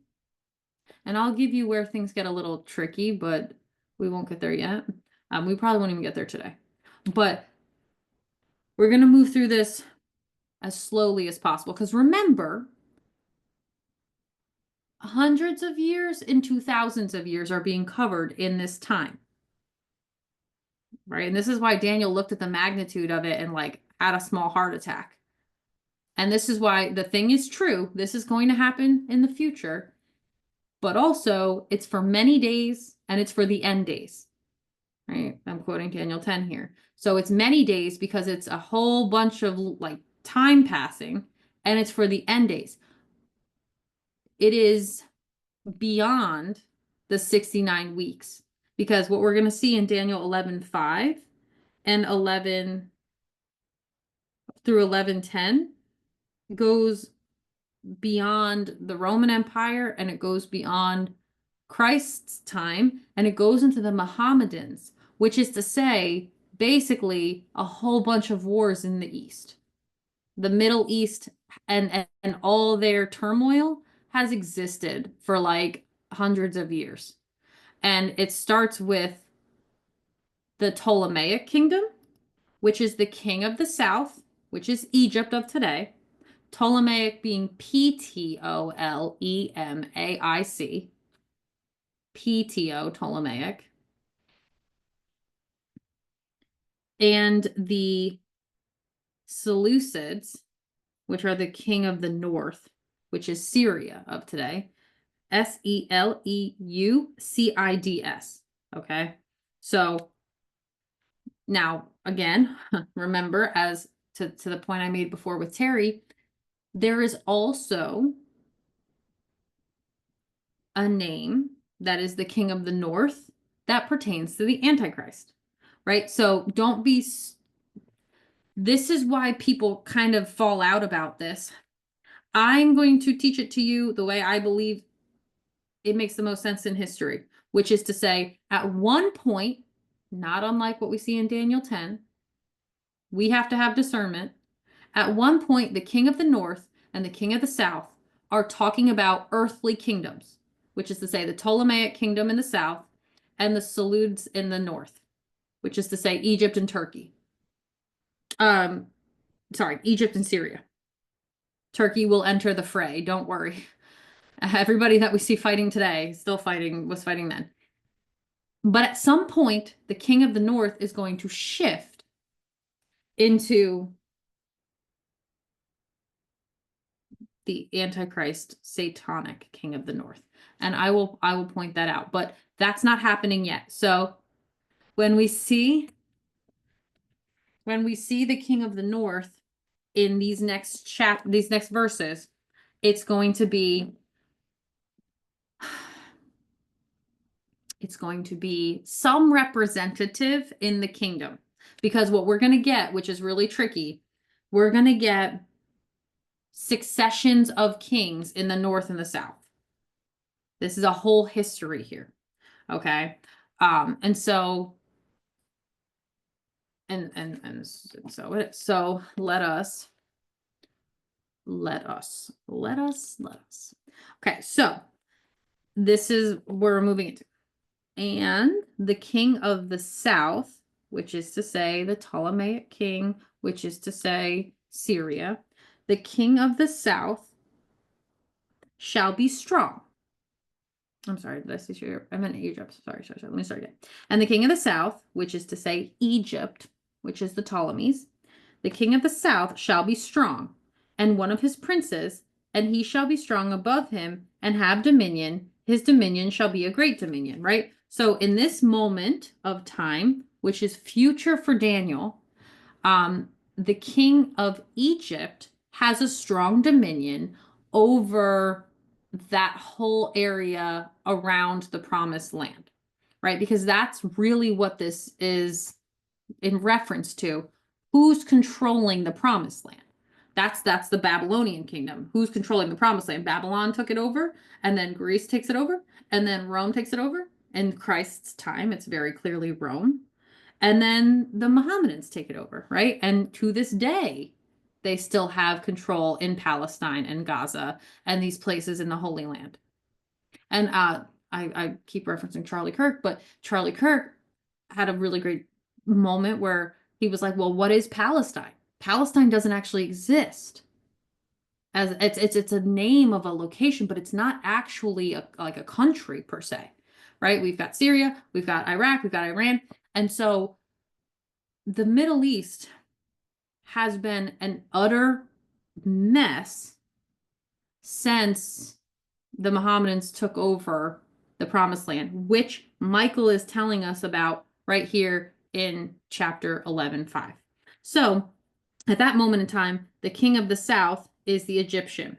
And I'll give you where things get a little tricky, but we won't get there yet. We probably won't even get there today. But we're going to move through this as slowly as possible. Because remember, hundreds of years into thousands of years are being covered in this time. Right? And this is why Daniel looked at the magnitude of it and like had a small heart attack. And this is why the thing is true. This is going to happen in the future. But also, it's for many days and it's for the end days. Right? I'm quoting Daniel 10 here. So it's many days because it's a whole bunch of like time passing, and it's for the end days. It is beyond the 69 weeks, because what we're going to see in Daniel 11:5 and 11 through 11:10 goes beyond the Roman Empire, and it goes beyond Christ's time, and it goes into the Mohammedans, which is to say, basically, a whole bunch of wars in the East. The Middle East and all their turmoil has existed for like hundreds of years. And it starts with the Ptolemaic kingdom, which is the king of the south, which is Egypt of today. Ptolemaic being Ptolemaic. Ptolemaic. And the Seleucids, which are the king of the north, which is Syria of today. Seleucids. Okay. So now, again, remember, as to the point I made before with Terry, there is also a name that is the king of the north that pertains to the Antichrist, right? So don't be, this is why people kind of fall out about this. I'm going to teach it to you the way I believe it makes the most sense in history, which is to say, at one point, not unlike what we see in Daniel 10, we have to have discernment. At one point, the king of the north and the king of the south are talking about earthly kingdoms, which is to say the Ptolemaic kingdom in the south and the Seleucids in the north, which is to say Egypt and Turkey. Sorry, Egypt and Syria. Turkey will enter the fray, don't worry. Everybody that we see fighting today still was fighting then. But at some point, the king of the north is going to shift into the Antichrist satanic king of the north. And I will point that out, but that's not happening yet. So when we see the king of the north in these next verses, it's going to be some representative in the kingdom. Because what we're going to get, which is really tricky, we're going to get successions of kings in the north and the south. This is a whole history here. Okay. And so so let us. Okay, so this is where we're moving into. And the king of the south, which is to say the Ptolemaic king, which is to say Syria, the king of the south shall be strong. I'm sorry, did I say Syria? I meant Egypt. Sorry. Let me start again. And the king of the south, which is to say Egypt, which is the Ptolemies, the king of the south shall be strong, and one of his princes, and he shall be strong above him, and have dominion. His dominion shall be a great dominion, right? So in this moment of time, which is future for Daniel, the king of Egypt has a strong dominion over that whole area around the promised land, right? Because that's really what this is in reference to. Who's controlling the promised land? That's the Babylonian kingdom. Who's controlling the promised land? Babylon took it over, and then Greece takes it over, and then Rome takes it over. In Christ's time, it's very clearly Rome. And then the Mohammedans take it over, right? And to this day, they still have control in Palestine and Gaza and these places in the Holy Land. And I keep referencing Charlie Kirk, but Charlie Kirk had a really great moment where he was like, well, what is Palestine? Palestine doesn't actually exist. As it's a name of a location, but it's not actually like a country per se, right? We've got Syria, we've got Iraq, we've got Iran. And so the Middle East has been an utter mess since the Mohammedans took over the Promised Land, which Michael is telling us about right here in chapter 11:5. So at that moment in time, the king of the south is the Egyptian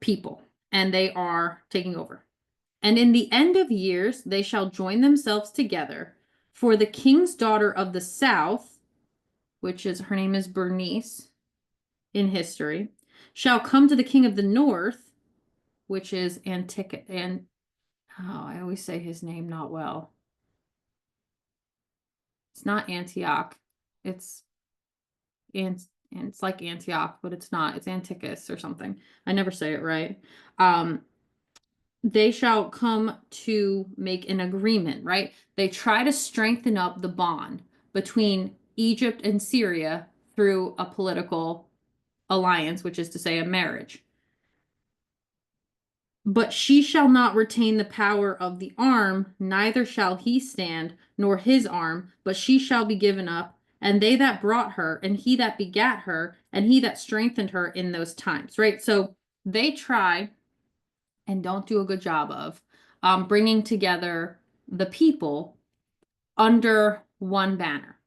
people, and they are taking over. And in the end of years, they shall join themselves together, for the king's daughter of the south, which is her name is Bernice in history, shall come to the king of the north, which is I always say his name not well. It's not Antioch. It's like Antioch, but it's not. It's Antichus or something. I never say it right. They shall come to make an agreement, right? They try to strengthen up the bond between Egypt and Syria through a political alliance, which is to say a marriage. But she shall not retain the power of the arm, neither shall he stand, nor his arm, but she shall be given up, and they that brought her, and he that begat her, and he that strengthened her in those times, right? So they try and don't do a good job of bringing together the people under one banner.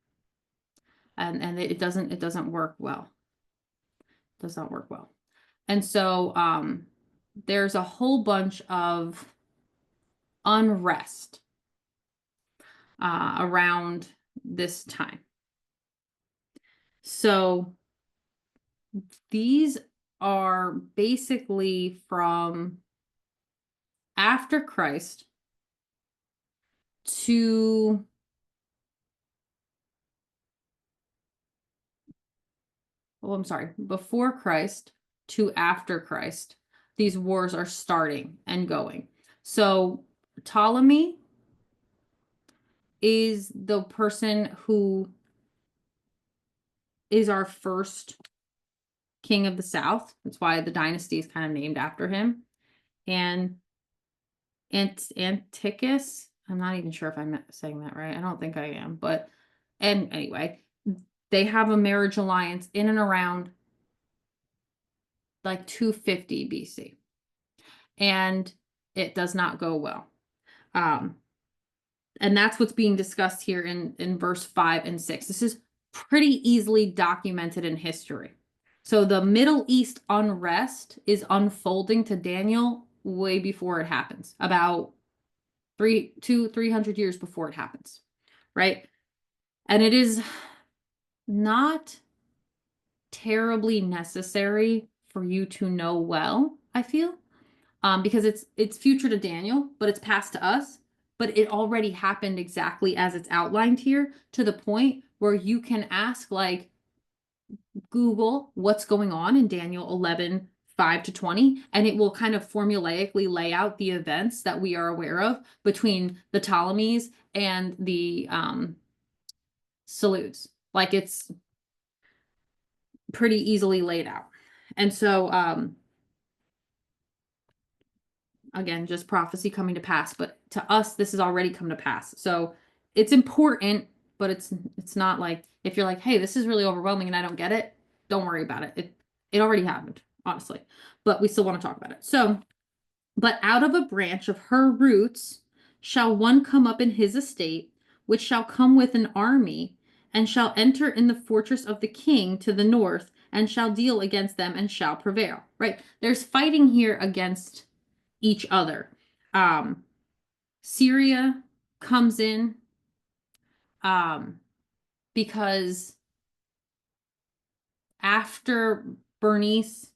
And it doesn't work well. It does not work well. And so there's a whole bunch of unrest around this time. So these are basically from after Christ to before Christ to after Christ. These wars are starting and going. So Ptolemy is the person who is our first king of the south. That's why the dynasty is kind of named after him. And Antichus, I'm not even sure if I'm saying that right. I don't think I am, but anyway, they have a marriage alliance in and around like 250 BC. And it does not go well. And that's what's being discussed here in verse 5 and 6. This is pretty easily documented in history. So the Middle East unrest is unfolding to Daniel way before it happens, about 300 years before it happens, right? And it is not terribly necessary for you to know well, I feel, because it's future to Daniel, but it's past to us. But it already happened exactly as it's outlined here, to the point where you can ask, like, Google what's going on in Daniel 11, 5 to 20, and it will kind of formulaically lay out the events that we are aware of between the Ptolemies and the Seleucids. Like, it's pretty easily laid out. And so again, just prophecy coming to pass, but to us this has already come to pass. So it's important, but it's not like, if you're like, hey, this is really overwhelming and I don't get it, don't worry about it. It already happened, honestly. But we still want to talk about it. So, but out of a branch of her roots shall one come up in his estate, which shall come with an army, and shall enter in the fortress of the king to the north, and shall deal against them, and shall prevail. Right? There's fighting here against each other. Syria comes in because after Bernice,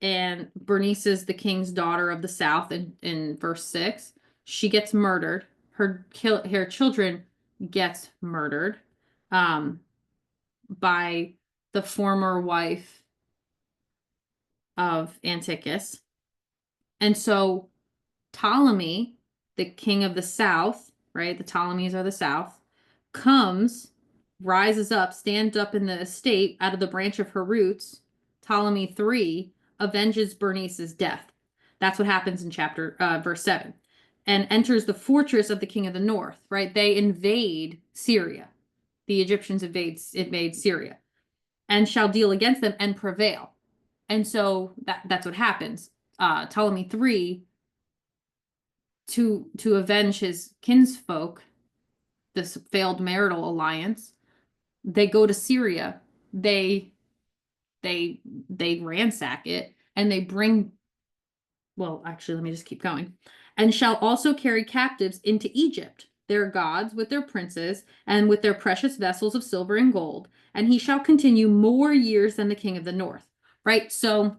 and Bernice is the king's daughter of the south in verse 6, she gets murdered. Her children gets murdered by the former wife of Antiochus. And so Ptolemy, the king of the south, right? The Ptolemies are the south, comes, rises up, stands up in the estate out of the branch of her roots. Ptolemy 3 avenges Bernice's death. That's what happens in verse 7. And enters the fortress of the king of the north, right? They invade Syria. The Egyptians invade Syria, and shall deal against them and prevail. And so that's what happens. Ptolemy 3, to avenge his kinsfolk, this failed marital alliance, they go to Syria. They ransack it, and they bring, well, actually, let me just keep going. And shall also carry captives into Egypt, their gods with their princes, and with their precious vessels of silver and gold. And he shall continue more years than the king of the north. Right? So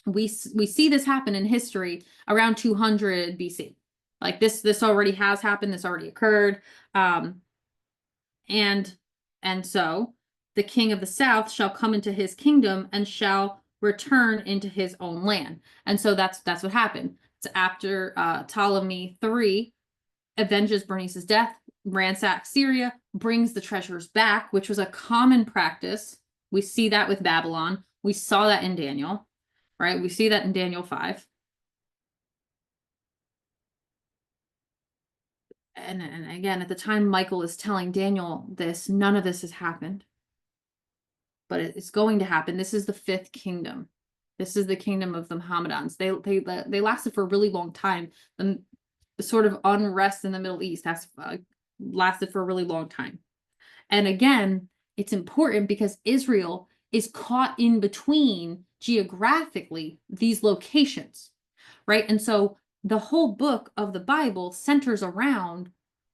we see this happen in history around 200 BC. Like this already has happened. This already occurred. And so the king of the south shall come into his kingdom and shall return into his own land. And so that's what happened. It's after Ptolemy 3 avenges Bernice's death, ransacks Syria, brings the treasures back, which was a common practice. We see that with Babylon. We saw that in Daniel, right? We see that in Daniel 5. And again, at the time Michael is telling Daniel this, none of this has happened. But it's going to happen. This is the fifth kingdom. This is the kingdom of the Mohammedans. They lasted for a really long time. The sort of unrest in the Middle East has lasted for a really long time. And again, it's important because Israel is caught in between geographically these locations, right? And so the whole book of the Bible centers around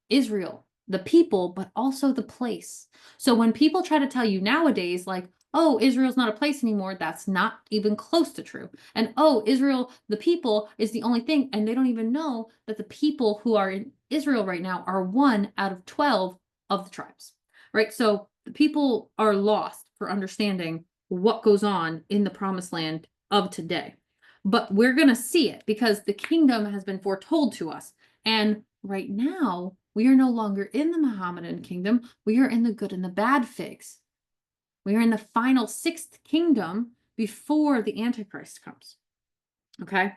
Israel, the people, but also the place. So when people try to tell you nowadays, like, oh, Israel's not a place anymore, that's not even close to true. And oh, Israel, the people, is the only thing. And they don't even know that the people who are in Israel right now are 1 out of 12 of the tribes, right? So the people are lost for understanding what goes on in the promised land of today. But we're going to see it because the kingdom has been foretold to us. And right now, we are no longer in the Mohammedan kingdom. We are in the good and the bad figs. We are in the final 6th kingdom before the Antichrist comes. Okay?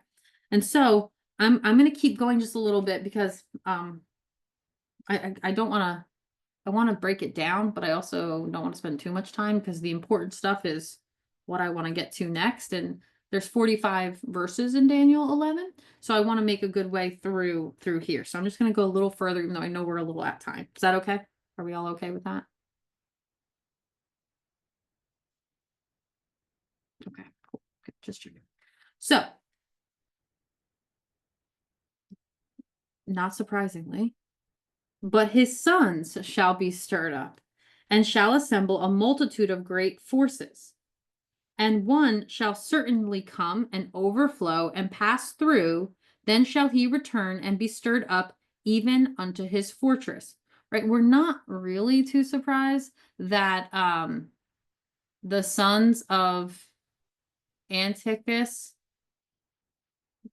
And so I'm going to keep going just a little bit because I don't want to, I want to break it down, but I also don't want to spend too much time because the important stuff is what I want to get to next. And there's 45 verses in Daniel 11. So I want to make a good way through here. So I'm just going to go a little further, even though I know we're a little at time. Is that okay? Are we all okay with that? Okay, cool. Okay, just checking. So, not surprisingly, but his sons shall be stirred up, and shall assemble a multitude of great forces. And one shall certainly come and overflow and pass through, then shall he return and be stirred up even unto his fortress. Right? We're not really too surprised that the sons of Antiochus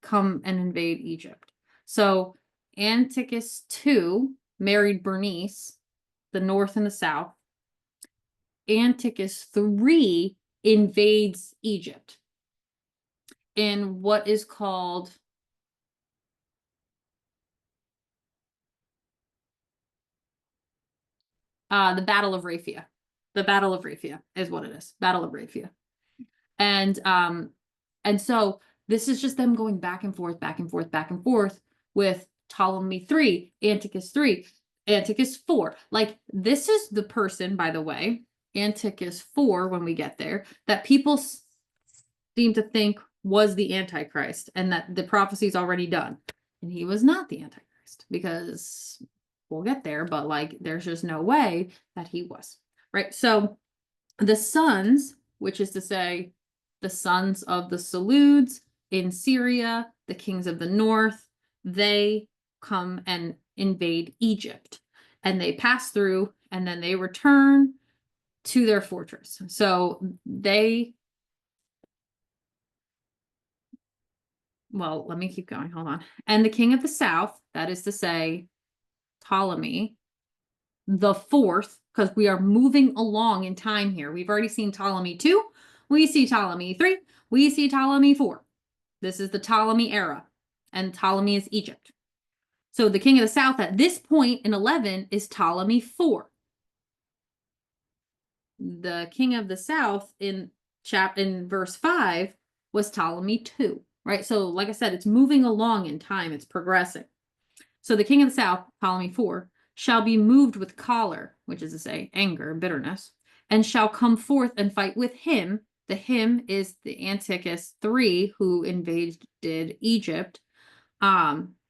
come and invade Egypt. So Antiochus II married Bernice, the north and the south. Antiochus III invades Egypt in what is called the Battle of Raphia. The Battle of Raphia is what it is. Battle of Raphia. And so this is just them going back and forth, back and forth, back and forth with Ptolemy III, Antiochus III, Antiochus IV. Like, this is the person, by the way, Antiochus IV, when we get there, that people seem to think was the Antichrist and that the prophecy's already done. And he was not the Antichrist, because we'll get there, but like, there's just no way that he was. Right? So the sons, which is to say, the sons of the Seleucids in Syria, the kings of the north, they come and invade Egypt. And they pass through, and then they return to their fortress. So well, let me keep going. Hold on. And the king of the south, that is to say, Ptolemy the fourth, because we are moving along in time here. We've already seen Ptolemy 2. We see Ptolemy 3. We see Ptolemy 4. This is the Ptolemy era, and Ptolemy is Egypt. So the king of the south at this point in 11 is Ptolemy 4. The king of the south in verse 5 was Ptolemy 2, right? So like I said, it's moving along in time. It's progressing. So the king of the south, Ptolemy 4, shall be moved with choler, which is to say anger, bitterness, and shall come forth and fight with him. The him is the Antiochus III, who invaded Egypt,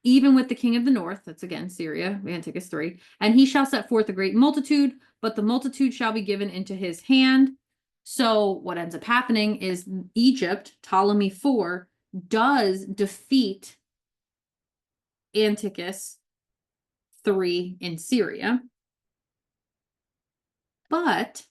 even with the king of the north, that's again Syria, Antiochus III, and he shall set forth a great multitude, but the multitude shall be given into his hand. So what ends up happening is Egypt, Ptolemy IV, does defeat Antiochus III in Syria. But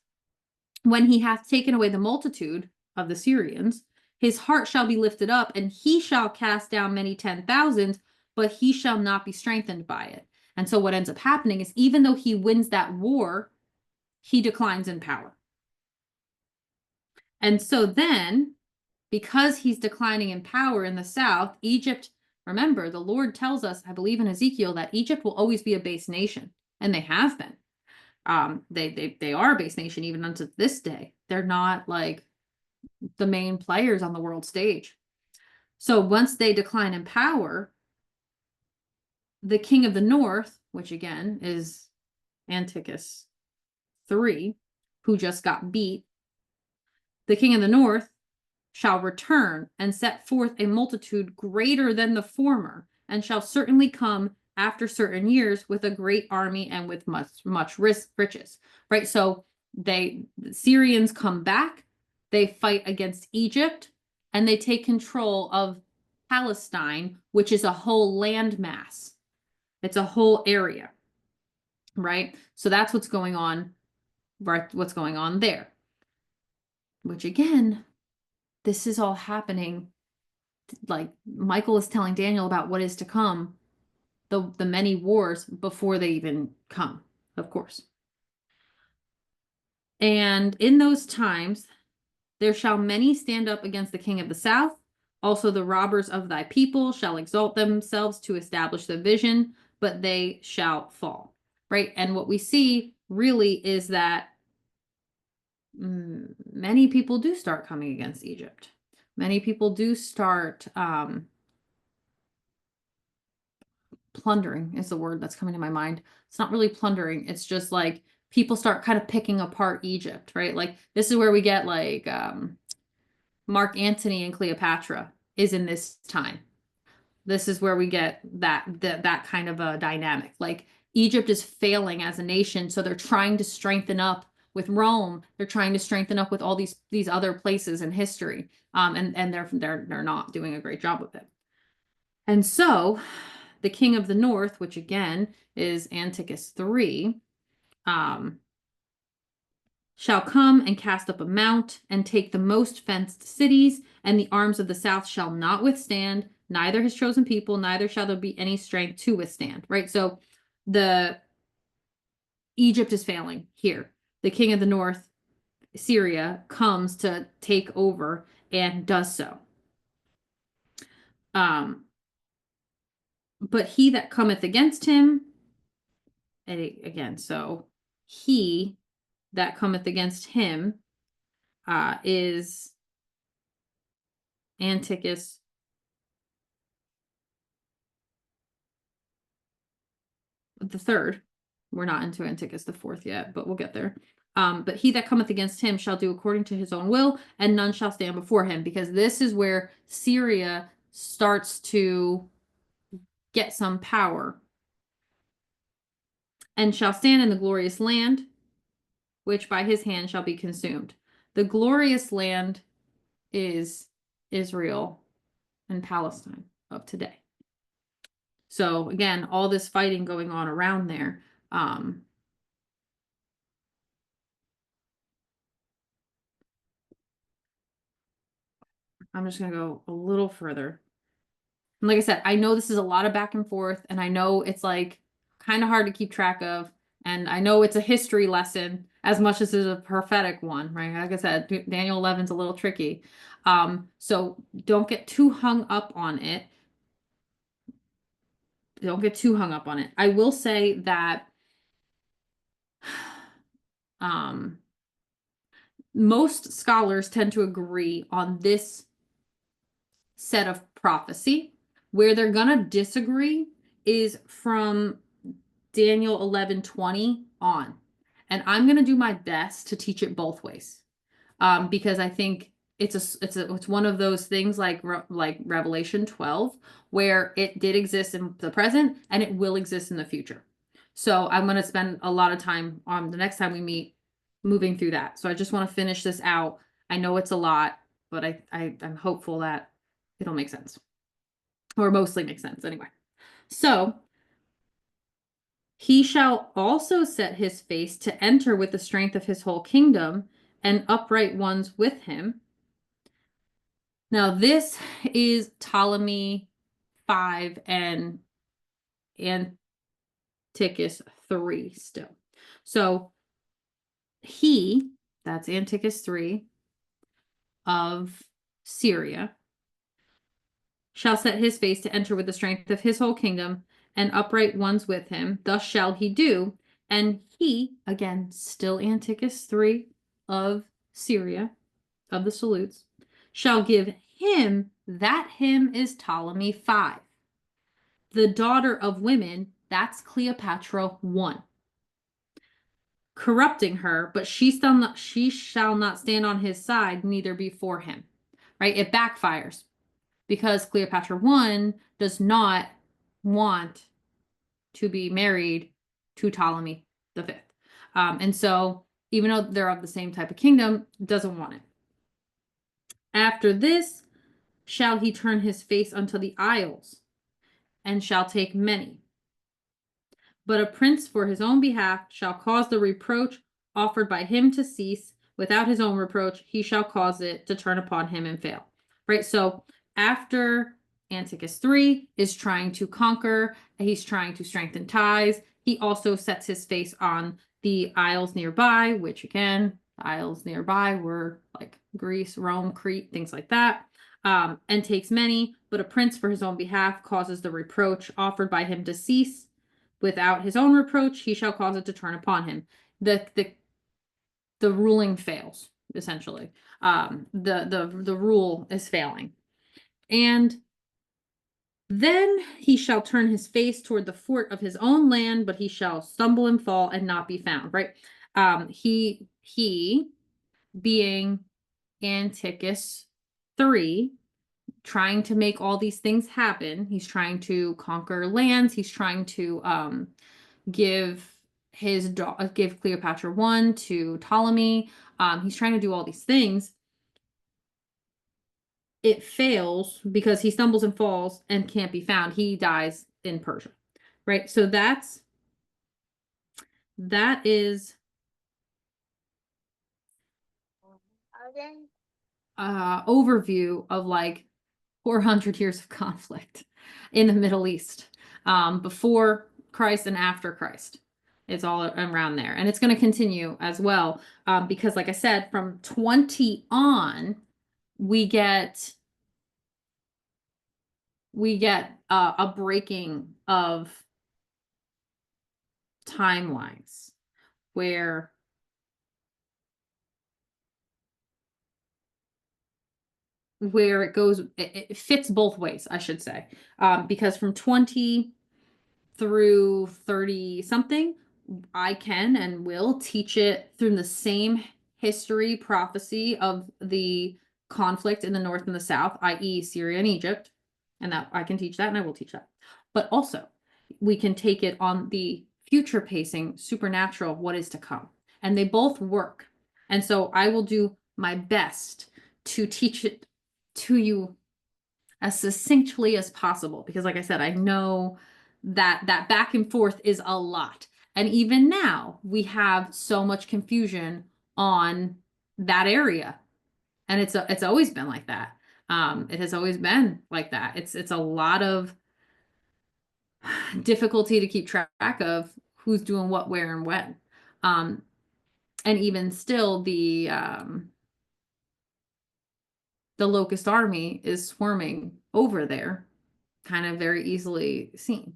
when he hath taken away the multitude of the Syrians, his heart shall be lifted up, and he shall cast down many 10,000s, but he shall not be strengthened by it. And so what ends up happening is, even though he wins that war, he declines in power. And so then, because he's declining in power in the south, Egypt, remember, the Lord tells us, I believe in Ezekiel, that Egypt will always be a base nation, and they have been. They are a base nation even unto this day. They're not like the main players on the world stage. So once they decline in power, the king of the north, which again is Antiochus III, who just got beat, the king of the north shall return and set forth a multitude greater than the former, and shall certainly come after certain years with a great army and with much riches. Right? So the Syrians come back, they fight against Egypt, and they take control of Palestine, which is a whole landmass. It's a whole area. Right? So that's what's going on, right? What's going on there. Which again, this is all happening, like Michael is telling Daniel about what is to come, the many wars before they even come, of course. And in those times, there shall many stand up against the king of the south. Also the robbers of thy people shall exalt themselves to establish the vision, but they shall fall. Right? And what we see really is that many people do start coming against Egypt. Many people do start plundering is the word that's coming to my mind. It's not really plundering. It's just like people start kind of picking apart Egypt, right? Like this is where we get like Mark Antony and Cleopatra is in this time. This is where we get that kind of a dynamic. Like Egypt is failing as a nation, so they're trying to strengthen up with Rome. They're trying to strengthen up with all these other places in history. And they're not doing a great job with it. And so the king of the north, which again is Antiochus III, shall come and cast up a mount and take the most fenced cities, and the arms of the south shall not withstand, neither his chosen people, neither shall there be any strength to withstand. Right? So the Egypt is failing here. The king of the north, Syria, comes to take over and does so. But he that cometh against him, and again, so he that cometh against him is Antiochus the third. We're not into Antiochus the fourth yet, but we'll get there. But he that cometh against him shall do according to his own will, and none shall stand before him, because this is where Syria starts to get some power. And shall stand in the glorious land, which by his hand shall be consumed. The glorious land is Israel and Palestine of today. So again, all this fighting going on around there. I'm just going to go a little further. And like I said, I know this is a lot of back and forth, and I know it's like kind of hard to keep track of. And I know it's a history lesson as much as it's a prophetic one, right? Like I said, Daniel 11 is a little tricky. So don't get too hung up on it. Don't get too hung up on it. I will say that most scholars tend to agree on this set of prophecy. Where they're going to disagree is from Daniel 11:20 on. And I'm going to do my best to teach it both ways. Because I think it's one of those things like Revelation 12 where it did exist in the present and it will exist in the future. So I'm going to spend a lot of time on the next time we meet moving through that. So I just want to finish this out. I know it's a lot, but I'm hopeful that it'll make sense. Or mostly make sense anyway. So he shall also set his face to enter with the strength of his whole kingdom, and upright ones with him. Now this is Ptolemy 5 and Antiochus 3 still. So that's Antiochus 3 of Syria, shall set his face to enter with the strength of his whole kingdom, and upright ones with him. Thus shall he do. And he, again, still Antiochus 3 of Syria, of the salutes, shall give him, that him is Ptolemy 5. The daughter of women, that's Cleopatra 1. Corrupting her, but she shall not stand on his side, neither before him. Right? It backfires. Because Cleopatra 1 does not want to be married to Ptolemy V. And so, even though they're of the same type of kingdom, doesn't want it. After this, shall he turn his face unto the isles, and shall take many. But a prince for his own behalf shall cause the reproach offered by him to cease. Without his own reproach, he shall cause it to turn upon him and fail. Right? So, after Antiochus 3 is trying to conquer, he's trying to strengthen ties. He also sets his face on the isles nearby, which again, the isles nearby were like Greece, Rome, Crete, things like that, and takes many. But a prince for his own behalf causes the reproach offered by him to cease. Without his own reproach, he shall cause it to turn upon him. The ruling fails. essentially. The rule is failing. And then he shall turn his face toward the fort of his own land, but he shall stumble and fall and not be found, right? He being Antiochus III, trying to make all these things happen. He's trying to conquer lands. He's trying to give give Cleopatra one to Ptolemy. He's trying to do all these things. It fails because he stumbles and falls and can't be found. He dies in Persia, right? So that is overview of like 400 years of conflict in the Middle East, before Christ and after Christ. It's all around there. And it's going to continue as well, because like I said, from 20 on, we get a breaking of timelines where it goes, it fits both ways, I should say. Because from 20 through 30 something, I can and will teach it through the same history prophecy of the conflict in the north and the south, i.e. Syria and Egypt. And that I can teach that and I will teach that. But also we can take it on the future pacing, supernatural, what is to come. And they both work. And so I will do my best to teach it to you as succinctly as possible, because like I said, I know that back and forth is a lot. And even now we have so much confusion on that area. And it's always been like that. It has always been like that. It's a lot of difficulty to keep track of who's doing what, where, and when. And even still, the locust army is swarming over there, kind of very easily seen.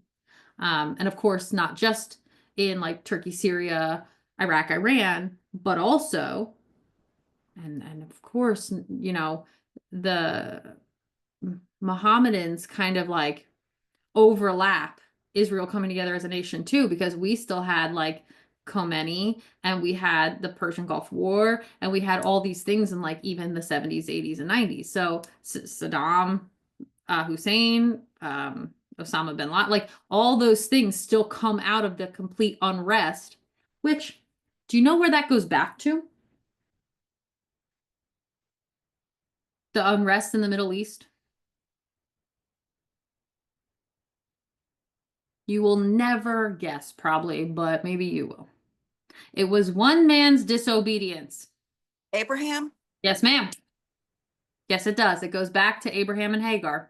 And of course, not just in like Turkey, Syria, Iraq, Iran, but also, and of course, you know, the Mohammedans kind of like overlap Israel coming together as a nation too, because we still had like Khomeini and we had the Persian Gulf War and we had all these things in like even the 70s, 80s, and 90s. So Saddam Hussein, Osama bin Laden, like all those things still come out of the complete unrest, which, do you know where that goes back to? The unrest in the Middle East? You will never guess, probably, but maybe you will. It was one man's disobedience. Abraham? Yes, ma'am. Yes, it does. It goes back to Abraham and Hagar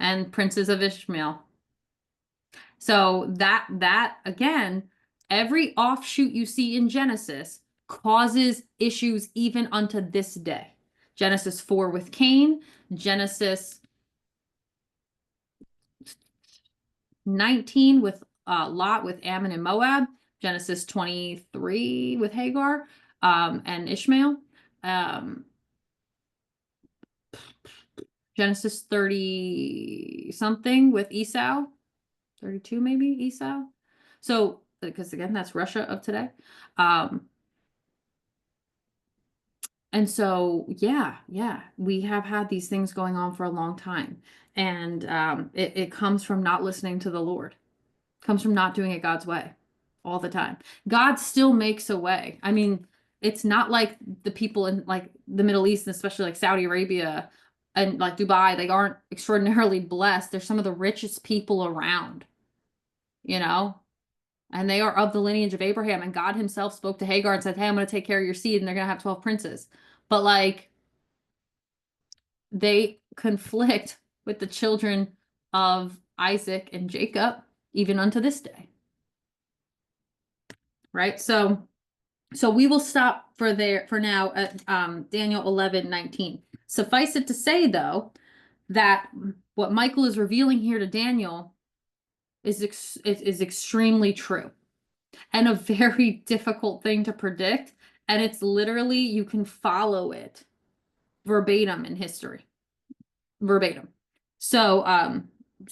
and princes of Ishmael. So that again, every offshoot you see in Genesis causes issues even unto this day. Genesis 4 with Cain, Genesis 19 with Lot with Ammon and Moab, Genesis 23 with Hagar and Ishmael, Genesis 30 something with Esau, 32 maybe, Esau. So, because again, that's Russia of today. And so, yeah, we have had these things going on for a long time. And it comes from not listening to the Lord. It comes from not doing it God's way all the time. God still makes a way. I mean, it's not like the people in like the Middle East, and especially like Saudi Arabia and like Dubai, they aren't extraordinarily blessed. They're some of the richest people around, you know? And they are of the lineage of Abraham. And God himself spoke to Hagar and said, hey, I'm going to take care of your seed and they're going to have 12 princes. But like, they conflict with the children of Isaac and Jacob, even unto this day. Right? So we will stop for now at Daniel 11:19. Suffice it to say, though, that what Michael is revealing here to Daniel is extremely true and a very difficult thing to predict And it's literally, you can follow it verbatim in history. Verbatim. So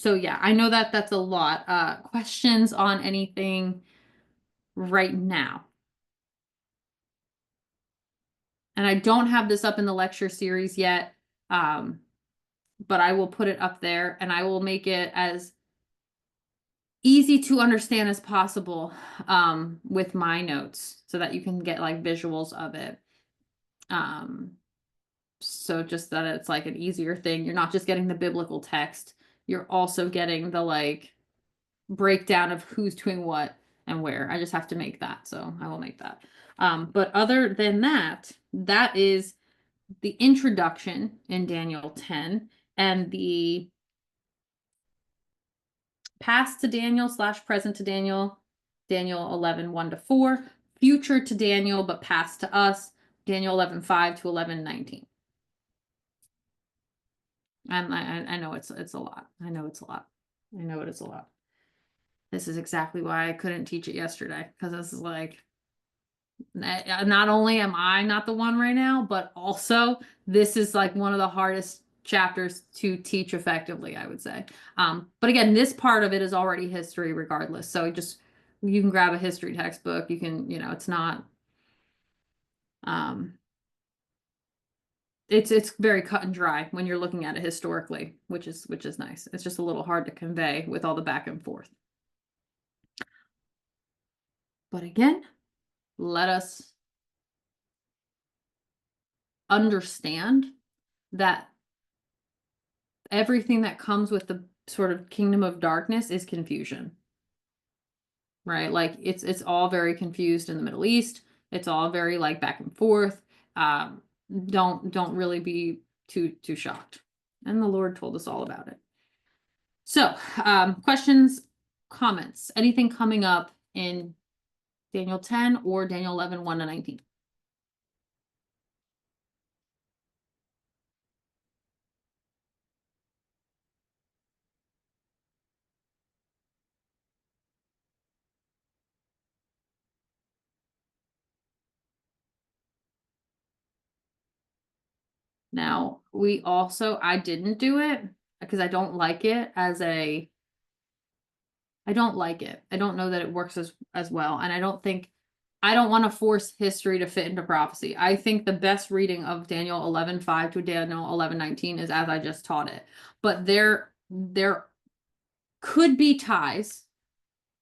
yeah, I know that that's a lot. Questions on anything right now? And I don't have this up in the lecture series yet, but I will put it up there and I will make it as easy to understand as possible with my notes so that you can get like visuals of it. So just that it's like an easier thing. You're not just getting the biblical text, you're also getting the like breakdown of who's doing what and where. I just have to make that, so I will make that. But other than that, that is the introduction in Daniel 10 and the past to Daniel / present to Daniel, Daniel 11, 1-4, future to Daniel, but past to us, Daniel 11, 5 to 11, 19. And I know it's a lot. I know it's a lot. I know it is a lot. This is exactly why I couldn't teach it yesterday, because this is like, not only am I not the one right now, but also this is like one of the hardest chapters to teach effectively, I would say. But again, this part of it is already history regardless. So you can grab a history textbook. You can, it's not, it's very cut and dry when you're looking at it historically, which is nice. It's just a little hard to convey with all the back and forth. But again, let us understand that everything that comes with the sort of kingdom of darkness is confusion, right? Like it's all very confused in the Middle East. It's all very like back and forth. Don't really be too shocked. And the Lord told us all about it. So, questions, comments, anything coming up in Daniel 10 or Daniel 11, 1-19? Now, I didn't do it because I don't like it I don't like it. I don't know that it works as well. And I don't want to force history to fit into prophecy. I think the best reading of Daniel 11:5 to Daniel 11:19 is as I just taught it. But there could be ties,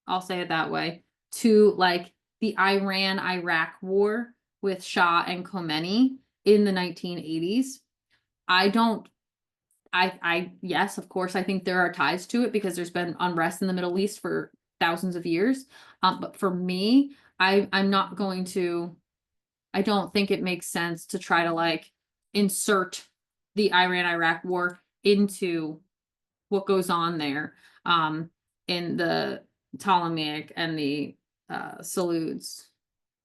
I'll say it that way, to like the Iran-Iraq war with Shah and Khomeini in the 1980s. Yes, of course, I think there are ties to it because there's been unrest in the Middle East for thousands of years. But for me, I'm not going to, I don't think it makes sense to try to like insert the Iran-Iraq war into what goes on there in the Ptolemaic and the Seleucids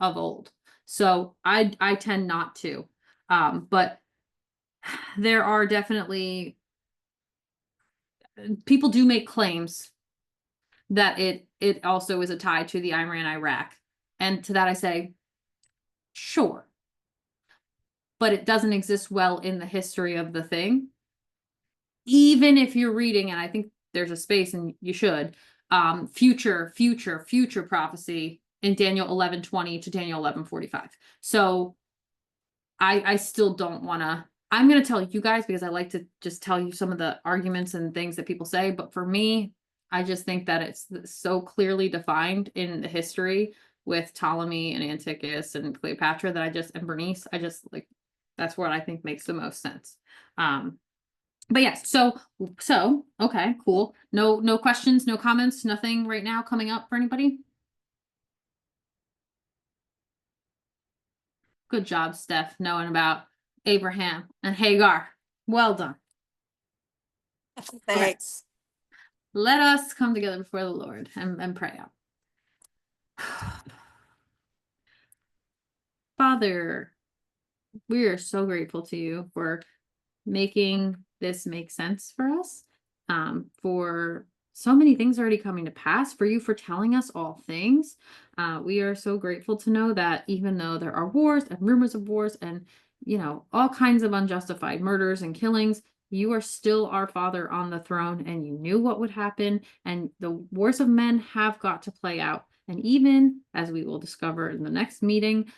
of old. So I tend not to. But there are definitely people do make claims that it also is a tie to the Iran-Iraq. And to that I say, sure. But it doesn't exist well in the history of the thing. Even if you're reading, and I think there's a space and you should, future prophecy in Daniel 11:20 to Daniel 11:45. So I still don't want to, I'm going to tell you guys because I like to just tell you some of the arguments and things that people say. But for me, I just think that it's so clearly defined in the history with Ptolemy and Antiochus and Cleopatra and Bernice, I just like, that's what I think makes the most sense. But yes, so okay, cool. No questions, no comments, nothing right now coming up for anybody? Good job, Steph, knowing about Abraham and Hagar. Well done. Thanks. Let us come together before the Lord and pray out. Father, we are so grateful to you for making this make sense for us, for so many things already coming to pass, for you for telling us all things. We are so grateful to know that even though there are wars and rumors of wars and, all kinds of unjustified murders and killings, you are still our Father on the throne, and you knew what would happen, and the wars of men have got to play out. And even as we will discover in the next meeting,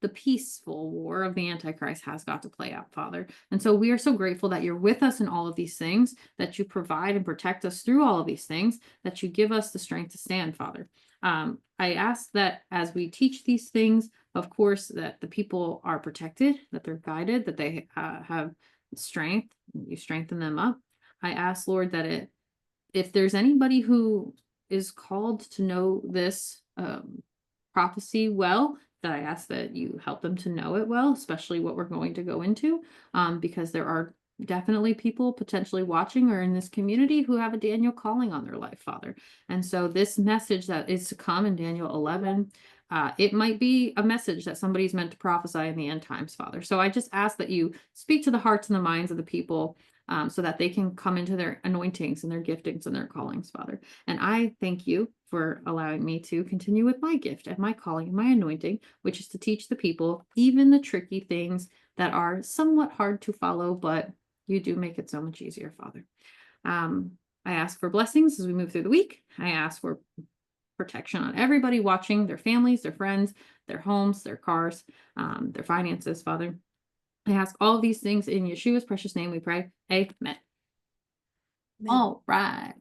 the peaceful war of the Antichrist has got to play out, Father. And so we are so grateful that you're with us in all of these things, that you provide and protect us through all of these things, that you give us the strength to stand, Father. I ask that as we teach these things, of course, that the people are protected, that they're guided, that they have strength, you strengthen them up. I ask, Lord, that if there's anybody who is called to know this prophecy well, that I ask that you help them to know it well, especially what we're going to go into, because there are definitely people potentially watching or in this community who have a Daniel calling on their life, Father. And so this message that is to come in Daniel 11, it might be a message that somebody's meant to prophesy in the end times, Father. So I just ask that you speak to the hearts and the minds of the people, so that they can come into their anointings and their giftings and their callings, Father. And I thank you for allowing me to continue with my gift and my calling and my anointing, which is to teach the people even the tricky things that are somewhat hard to follow, but you do make it so much easier, Father. I ask for blessings as we move through the week. I ask for protection on everybody watching, their families, their friends, their homes, their cars, their finances, Father. I ask all of these things in Yeshua's precious name we pray. Amen. All right.